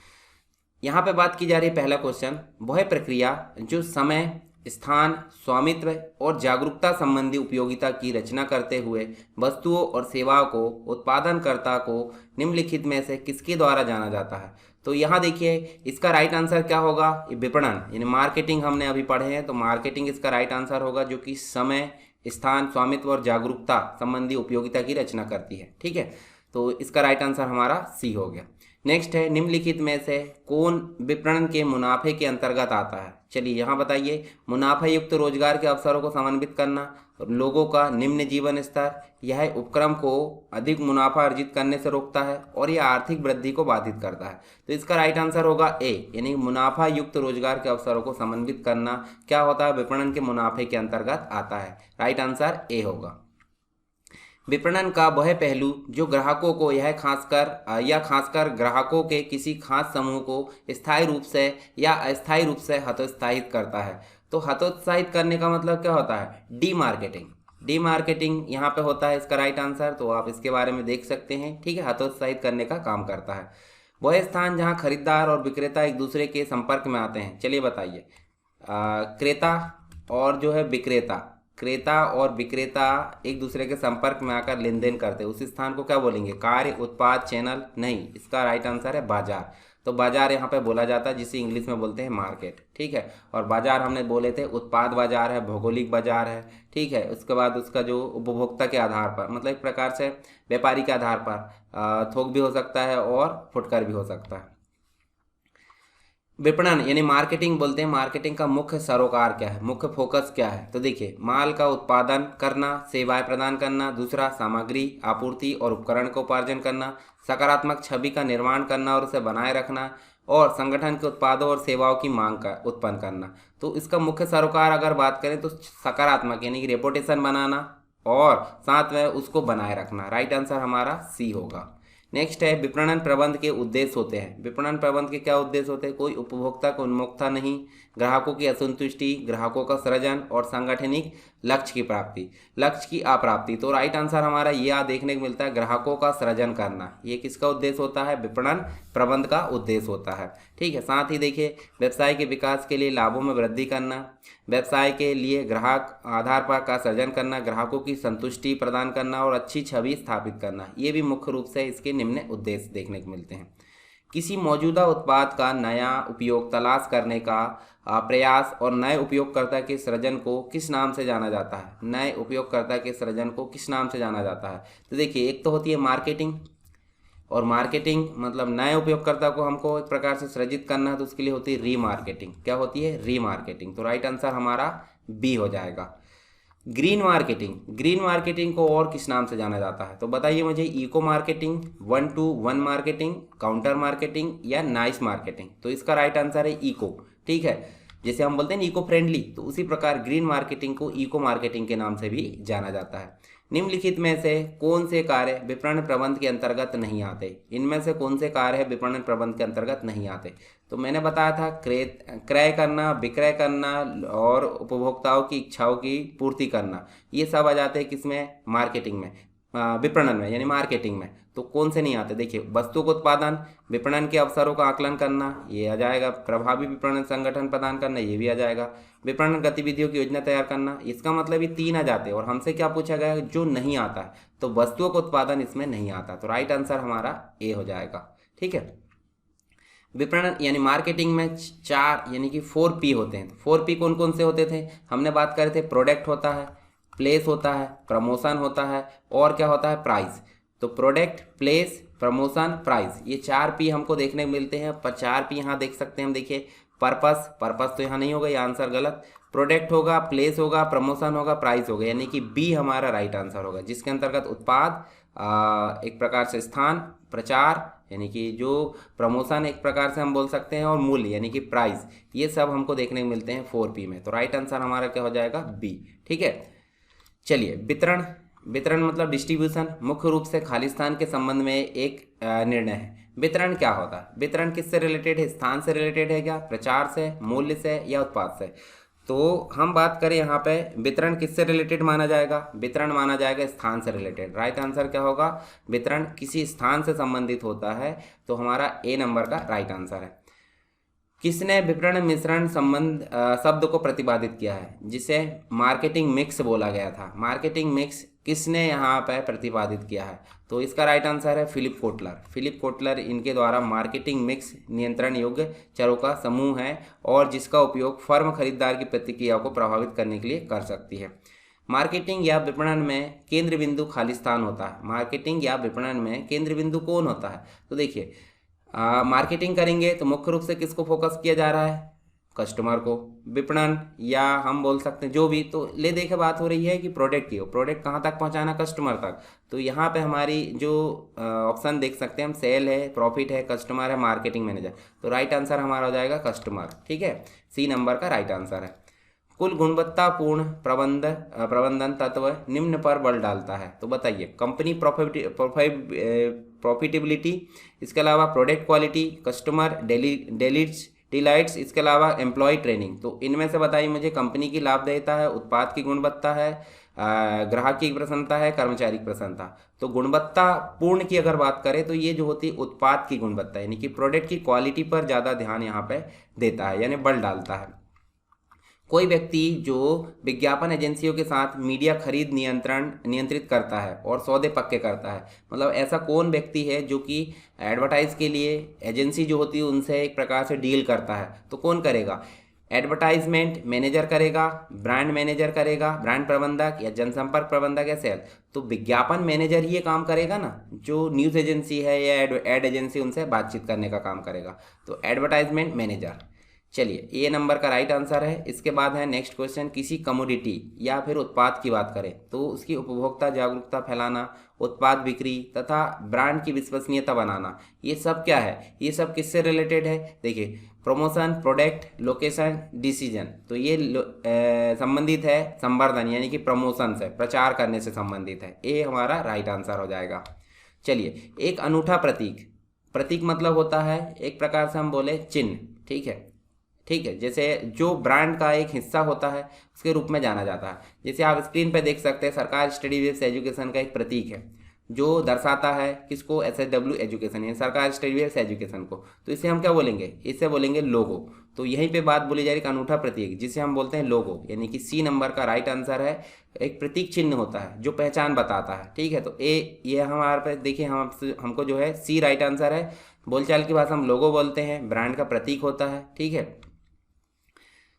यहाँ पे बात की जा रही है, पहला क्वेश्चन, वह प्रक्रिया जो समय, स्थान, स्वामित्व और जागरूकता संबंधी उपयोगिता की रचना करते हुए वस्तुओं और सेवाओं को उत्पादनकर्ता को निम्नलिखित में से किसके द्वारा जाना जाता है? तो यहाँ देखिए, इसका राइट आंसर क्या होगा? विपणन यानी मार्केटिंग हमने अभी पढ़े हैं, तो मार्केटिंग इसका राइट आंसर होगा, जो कि समय, स्थान, स्वामित्व और जागरूकता संबंधी उपयोगिता की रचना करती है। ठीक है, तो इसका राइट आंसर हमारा सी हो गया। नेक्स्ट है, निम्नलिखित में से कौन विपणन के मुनाफे के अंतर्गत आता है? चलिए यहाँ बताइए। मुनाफा युक्त रोजगार के अवसरों को समन्वित करना, लोगों का निम्न जीवन स्तर, यह उपक्रम को अधिक मुनाफा अर्जित करने से रोकता है और यह आर्थिक वृद्धि को बाधित करता है। तो इसका राइट आंसर होगा ए, यानी मुनाफा युक्त रोजगार के अवसरों को समन्वित करना क्या होता है? विपणन के मुनाफे के अंतर्गत आता है। राइट आंसर ए होगा। विपणन का वह पहलू जो ग्राहकों को खासकर ग्राहकों के किसी खास समूह को स्थायी रूप से या अस्थायी रूप से हतोत्साहित करता है। तो हतोत्साहित करने का मतलब क्या होता है? D marketing. डी मार्केटिंग यहाँ पे होता है इसका राइट आंसर, तो आप इसके बारे में देख सकते हैं। ठीक है, हतोत्साहित करने का काम करता है। वह स्थान जहाँ खरीदार और विक्रेता एक दूसरे के संपर्क में आते हैं। चलिए बताइए, क्रेता और जो है विक्रेता, क्रेता और विक्रेता एक दूसरे के संपर्क में आकर लेन देन करते हैं, उस स्थान को क्या बोलेंगे? कार्य, उत्पाद, चैनल? नहीं, इसका राइट आंसर है बाजार। तो बाजार यहाँ पे बोला जाता है, जिसे इंग्लिश में बोलते हैं मार्केट। ठीक है, और बाजार हमने बोले थे उत्पाद बाजार है, भौगोलिक बाजार है। ठीक है, उसके बाद उसका जो उपभोक्ता के आधार पर, मतलब एक प्रकार से व्यापारी के आधार पर थोक भी हो सकता है और फुटकर भी हो सकता है। विपणन यानी मार्केटिंग बोलते हैं, मार्केटिंग का मुख्य सरोकार क्या है, मुख्य फोकस क्या है? तो देखिए, माल का उत्पादन करना, सेवाएं प्रदान करना, दूसरा सामग्री आपूर्ति और उपकरण का उपार्जन करना, सकारात्मक छवि का निर्माण करना और उसे बनाए रखना, और संगठन के उत्पादों और सेवाओं की मांग का उत्पन्न करना। तो इसका मुख्य सरोकार अगर बात करें तो सकारात्मक यानी कि रेपुटेशन बनाना और साथ में उसको बनाए रखना। राइट आंसर हमारा सी होगा। नेक्स्ट है, विपणन प्रबंध के उद्देश्य होते हैं। विपणन प्रबंध के क्या उद्देश्य होते हैं? कोई उपभोक्ता को उन्मुखता नहीं, ग्राहकों की असंतुष्टि, ग्राहकों का सृजन और सांगठनिक लक्ष्य की प्राप्ति, लक्ष्य की अप्राप्ति। तो राइट आंसर हमारा ये देखने को मिलता है, ग्राहकों का सृजन करना। ये किसका उद्देश्य होता है? विपणन प्रबंध का उद्देश्य होता है। ठीक है, साथ ही देखिए व्यवसाय के विकास के लिए लाभों में वृद्धि करना, व्यवसाय के लिए ग्राहक आधार पर का सृजन करना, ग्राहकों की संतुष्टि प्रदान करना और अच्छी छवि स्थापित करना। ये भी मुख्य रूप से इसके निम्न उद्देश्य देखने को मिलते हैं। किसी मौजूदा उत्पाद का नया उपयोग तलाश करने का प्रयास और नए उपयोगकर्ता के सृजन को किस नाम से जाना जाता है? नए उपयोगकर्ता के सृजन को किस नाम से जाना जाता है? तो देखिए एक तो होती है मार्केटिंग, और मार्केटिंग मतलब नए उपयोगकर्ता को हमको एक प्रकार से सृजित करना है, तो उसके लिए होती है रीमार्केटिंग। क्या होती है? रीमार्केटिंग। तो राइट आंसर हमारा बी हो जाएगा। ग्रीन मार्केटिंग, ग्रीन मार्केटिंग को और किस नाम से जाना जाता है? तो बताइए मुझे, eco marketing, 1-to-1 marketing, counter marketing या नाइस मार्केटिंग? तो इसका राइट आंसर है इको। ठीक है, जैसे हम बोलते हैं इको फ्रेंडली, तो उसी प्रकार ग्रीन मार्केटिंग को इको मार्केटिंग के नाम से भी जाना जाता है। निम्नलिखित में से कौन से कार्य विपणन प्रबंध के अंतर्गत नहीं आते? इनमें से कौन से कार्य है विपणन प्रबंध के अंतर्गत नहीं आते? तो मैंने बताया था क्रय करना, विक्रय करना और उपभोक्ताओं की इच्छाओं की पूर्ति करना, ये सब आ जाते हैं किसमें? मार्केटिंग में, विपणन में यानी मार्केटिंग में। तो कौन से नहीं आते? देखिए वस्तु का उत्पादन, विपणन के अवसरों का आकलन करना, ये आ जाएगा। प्रभावी विपणन संगठन प्रदान करना, ये भी आ जाएगा। विपणन गतिविधियों की योजना तैयार करना, इसका मतलब ये 3 आ जाते हैं। और हमसे क्या पूछा गया है? जो नहीं आता है, तो वस्तुओं का उत्पादन इसमें नहीं आता। तो राइट आंसर हमारा ए हो जाएगा। ठीक है, विपणन यानी मार्केटिंग में 4 यानी कि 4P होते हैं। 4P कौन कौन से होते थे? हमने बात करे थे, प्रोडक्ट होता है, प्लेस होता है, प्रमोशन होता है और क्या होता है? प्राइस। तो प्रोडक्ट, प्लेस, प्रमोशन, प्राइस, ये 4P हमको देखने को मिलते हैं। पर 4P यहाँ देख सकते हैं हम। देखिए पर्पस, पर्पस तो यहाँ नहीं होगा, ये आंसर गलत। प्रोडक्ट होगा, प्लेस होगा, प्रमोशन होगा, प्राइस होगा, यानी कि बी हमारा राइट आंसर होगा, जिसके अंतर्गत उत्पाद, एक प्रकार से स्थान, प्रचार यानी कि जो प्रमोशन एक प्रकार से हम बोल सकते हैं, और मूल्य यानी कि प्राइस, ये सब हमको देखने को मिलते हैं 4P में। तो राइट आंसर हमारा क्या हो जाएगा? बी। ठीक है, चलिए वितरण, वितरण मतलब डिस्ट्रीब्यूशन, मुख्य रूप से खालिस्तान के संबंध में एक निर्णय है। वितरण क्या होता है? वितरण किससे रिलेटेड है? स्थान से रिलेटेड है क्या? प्रचार से, मूल्य से या उत्पाद से? तो हम बात करें यहाँ पे वितरण किससे रिलेटेड माना जाएगा? वितरण माना जाएगा स्थान से रिलेटेड। राइट आंसर क्या होगा? वितरण किसी स्थान से संबंधित होता है, तो हमारा ए नंबर का राइट आंसर है। किसने विपणन मिश्रण संबंध शब्द को प्रतिपादित किया है, जिसे मार्केटिंग मिक्स बोला गया था? मार्केटिंग मिक्स किसने यहाँ पर प्रतिपादित किया है? तो इसका राइट आंसर है फिलिप कोटलर। फिलिप कोटलर, इनके द्वारा मार्केटिंग मिक्स नियंत्रण योग्य चरों का समूह है और जिसका उपयोग फर्म खरीदार की प्रतिक्रिया को प्रभावित करने के लिए कर सकती है। मार्केटिंग या विपणन में केंद्र बिंदु खालिस्तान होता है। मार्केटिंग या विपणन में केंद्र बिंदु कौन होता है? तो देखिए मार्केटिंग करेंगे तो मुख्य रूप से किसको फोकस किया जा रहा है? कस्टमर को। विपणन या हम बोल सकते हैं जो भी, तो ले देखे बात हो रही है कि प्रोडक्ट की हो, प्रोडक्ट कहाँ तक पहुँचाना? कस्टमर तक। तो यहाँ पे हमारी जो ऑप्शन देख सकते हैं हम, सेल है, प्रॉफिट है, कस्टमर है, मार्केटिंग मैनेजर। तो राइट आंसर हमारा हो जाएगा कस्टमर। ठीक है, सी नंबर का राइट आंसर है। कुल गुणवत्तापूर्ण प्रबंधन तत्व निम्न पर बल डालता है। तो बताइए, कंपनी प्रॉफिटेबिलिटी, इसके अलावा प्रोडक्ट क्वालिटी, कस्टमर डिलाइट्स, इसके अलावा एम्प्लॉय ट्रेनिंग। तो इनमें से बताइए मुझे, कंपनी की लाभदायिता है, उत्पाद की गुणवत्ता है, ग्राहक की प्रसन्नता है, कर्मचारी की प्रसन्नता। तो गुणवत्ता पूर्ण की अगर बात करें तो ये जो होती है उत्पाद की गुणवत्ता यानी कि प्रोडक्ट की क्वालिटी पर ज़्यादा ध्यान यहाँ पे देता है, यानी बल डालता है। कोई व्यक्ति जो विज्ञापन एजेंसियों के साथ मीडिया खरीद नियंत्रित करता है और सौदे पक्के करता है, मतलब ऐसा कौन व्यक्ति है जो कि एडवर्टाइज के लिए एजेंसी जो होती है उनसे एक प्रकार से डील करता है? तो कौन करेगा? एडवर्टाइजमेंट मैनेजर करेगा, ब्रांड मैनेजर करेगा, ब्रांड प्रबंधक या जनसंपर्क प्रबंधक या सेल? तो विज्ञापन मैनेजर ही ये काम करेगा ना, जो न्यूज़ एजेंसी है या एड एजेंसी उनसे बातचीत करने का काम करेगा। तो एडवर्टाइजमेंट मैनेजर। चलिए, ए नंबर का राइट आंसर है। इसके बाद है नेक्स्ट क्वेश्चन, किसी कमोडिटी या फिर उत्पाद की बात करें तो उसकी उपभोक्ता जागरूकता फैलाना, उत्पाद बिक्री तथा ब्रांड की विश्वसनीयता बनाना, ये सब क्या है? ये सब किससे रिलेटेड है? देखिए, प्रमोशन, प्रोडक्ट, लोकेशन, डिसीजन। तो ये संबंधित है संवर्धन यानी कि प्रमोशन से, प्रचार करने से संबंधित है। ए हमारा राइट आंसर हो जाएगा। चलिए, एक अनूठा प्रतीक, प्रतीक मतलब होता है एक प्रकार से हम बोले चिन्ह। ठीक है, ठीक है, जैसे जो ब्रांड का एक हिस्सा होता है उसके रूप में जाना जाता है। जैसे आप स्क्रीन पर देख सकते हैं, सरकार स्टडी वेव्स एजुकेशन का एक प्रतीक है जो दर्शाता है किसको, SSW एजुकेशन, यानी सरकार स्टडी वेव्स एजुकेशन को। तो इसे हम क्या बोलेंगे, इसे बोलेंगे लोगो। तो यहीं पे बात बोली जा रही है अनूठा प्रतीक, जिसे हम बोलते हैं लोगो, यानी कि सी नंबर का राइट आंसर है। एक प्रतीक चिन्ह होता है जो पहचान बताता है, ठीक है। तो ये हमारे पे देखिए, हमको जो है सी राइट आंसर है। बोलचाल की भाषा हम लोगो बोलते हैं, ब्रांड का प्रतीक होता है, ठीक है।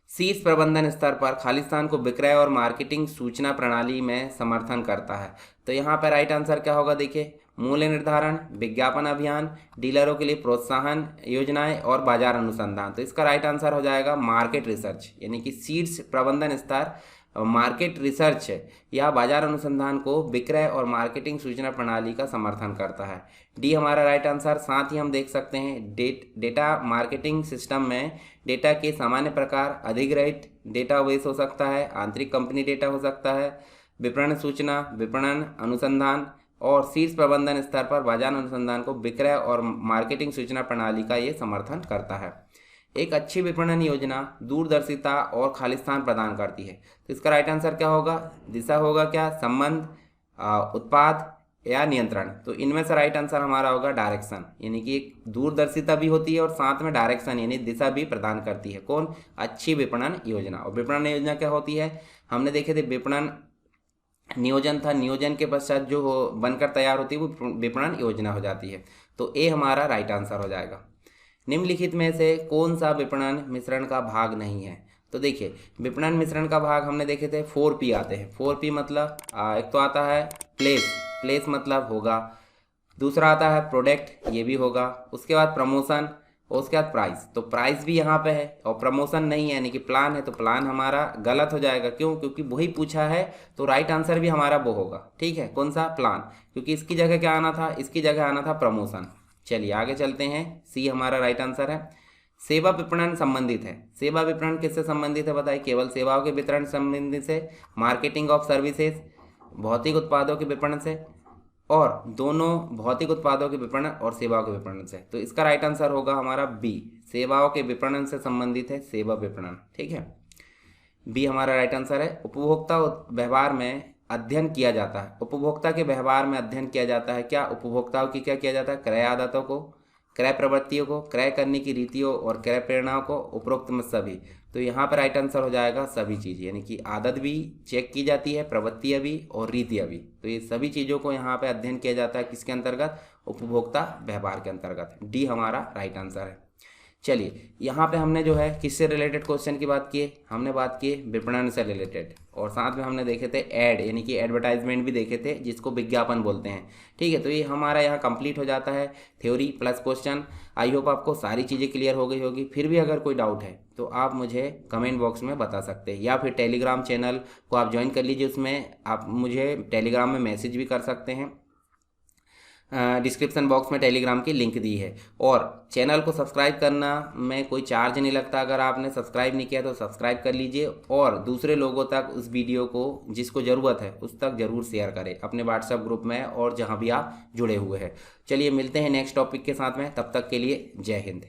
शीर्ष प्रबंधन स्तर पर खालिस्तान को विक्रय और मार्केटिंग सूचना प्रणाली में समर्थन करता है। तो यहाँ पर राइट आंसर क्या होगा, देखिए, मूल्य निर्धारण, विज्ञापन अभियान, डीलरों के लिए प्रोत्साहन योजनाएं और बाजार अनुसंधान। तो इसका राइट आंसर हो जाएगा मार्केट रिसर्च, यानी कि शीर्ष प्रबंधन स्तर मार्केट रिसर्च या बाजार अनुसंधान को विक्रय और मार्केटिंग सूचना प्रणाली का समर्थन करता है। डी हमारा राइट आंसर। साथ ही हम देख सकते हैं डेटा मार्केटिंग सिस्टम में डेटा के सामान्य प्रकार अधिग्रहित डेटाबेस हो सकता है, आंतरिक कंपनी डेटा हो सकता है, विपणन सूचना, विपणन अनुसंधान और शीर्ष प्रबंधन स्तर पर बाजार अनुसंधान को विक्रय और मार्केटिंग सूचना प्रणाली का ये समर्थन करता है। एक अच्छी विपणन योजना दूरदर्शिता और खालिस्तान प्रदान करती है। तो इसका राइट आंसर क्या होगा, दिशा होगा क्या, संबंध, उत्पाद या नियंत्रण। तो इनमें से राइट आंसर हमारा होगा डायरेक्शन, यानी कि एक दूरदर्शिता भी होती है और साथ में डायरेक्शन यानी दिशा भी प्रदान करती है। कौन, अच्छी विपणन योजना। और विपणन योजना क्या होती है, हमने देखे थे विपणन नियोजन था, नियोजन के पश्चात जो बनकर तैयार होती है वो विपणन योजना हो जाती है। तो ए हमारा राइट आंसर हो जाएगा। निम्नलिखित में से कौन सा विपणन मिश्रण का भाग नहीं है। तो देखिए, विपणन मिश्रण का भाग हमने देखे थे 4P आते हैं। 4P मतलब एक तो आता है प्लेस, प्लेस मतलब होगा। दूसरा आता है प्रोडक्ट, ये भी होगा। उसके बाद प्रमोशन और उसके बाद प्राइस। तो प्राइस भी यहाँ पे है और प्रमोशन नहीं है, यानी कि प्लान है। तो प्लान हमारा गलत हो जाएगा, क्यों, क्योंकि वही पूछा है। तो राइट आंसर भी हमारा वो होगा, ठीक है। कौन सा, प्लान, क्योंकि इसकी जगह क्या आना था, इसकी जगह आना था प्रमोशन। चलिए आगे चलते हैं, सी हमारा राइट आंसर है। सेवा विपणन संबंधित है। सेवा विपणन किससे संबंधित है बताइए, केवल सेवाओं के वितरण संबंधित से, मार्केटिंग ऑफ सर्विसेज, भौतिक उत्पादों के विपणन से, और दोनों भौतिक उत्पादों के विपणन और सेवाओं के विपणन से। तो इसका राइट आंसर होगा हमारा बी, सेवाओं के विपणन से संबंधित है सेवा विपणन, ठीक है। बी हमारा राइट आंसर है। उपभोक्ता व्यवहार में अध्ययन किया जाता है। उपभोक्ता के व्यवहार में अध्ययन किया जाता है क्या, उपभोक्ताओं की क्या किया जाता है, क्रय आदतों को, क्रय प्रवृत्तियों को, क्रय करने की रीतियों और क्रय प्रेरणाओं को, उपरोक्त में सभी। तो यहाँ पर राइट आंसर हो जाएगा सभी चीज़, यानी कि आदत भी चेक की जाती है, प्रवृत्तियाँ भी और रीतियाँ भी। तो ये सभी चीज़ों को यहाँ पे अध्ययन किया जाता है किसके अंतर्गत, उपभोक्ता व्यवहार के अंतर्गत। डी हमारा राइट आंसर है। चलिए यहाँ पे हमने जो है किससे रिलेटेड क्वेश्चन की बात की है, हमने बात की विपणन से रिलेटेड, और साथ में हमने देखे थे ऐड यानी कि एडवर्टाइजमेंट भी देखे थे, जिसको विज्ञापन बोलते हैं, ठीक है। तो ये हमारा यहाँ कंप्लीट हो जाता है theory plus question. I hope आपको सारी चीज़ें क्लियर हो गई होगी। फिर भी अगर कोई डाउट है तो आप मुझे कमेंट बॉक्स में बता सकते हैं, या फिर टेलीग्राम चैनल को आप ज्वाइन कर लीजिए। उसमें आप मुझे टेलीग्राम में मैसेज भी कर सकते हैं। डिस्क्रिप्शन बॉक्स में टेलीग्राम की लिंक दी है। और चैनल को सब्सक्राइब करना में कोई चार्ज नहीं लगता। अगर आपने सब्सक्राइब नहीं किया तो सब्सक्राइब कर लीजिए, और दूसरे लोगों तक उस वीडियो को, जिसको ज़रूरत है उस तक ज़रूर शेयर करें अपने व्हाट्सएप ग्रुप में और जहां भी आप जुड़े हुए हैं। चलिए मिलते हैं नेक्स्ट टॉपिक के साथ में, तब तक के लिए जय हिंद।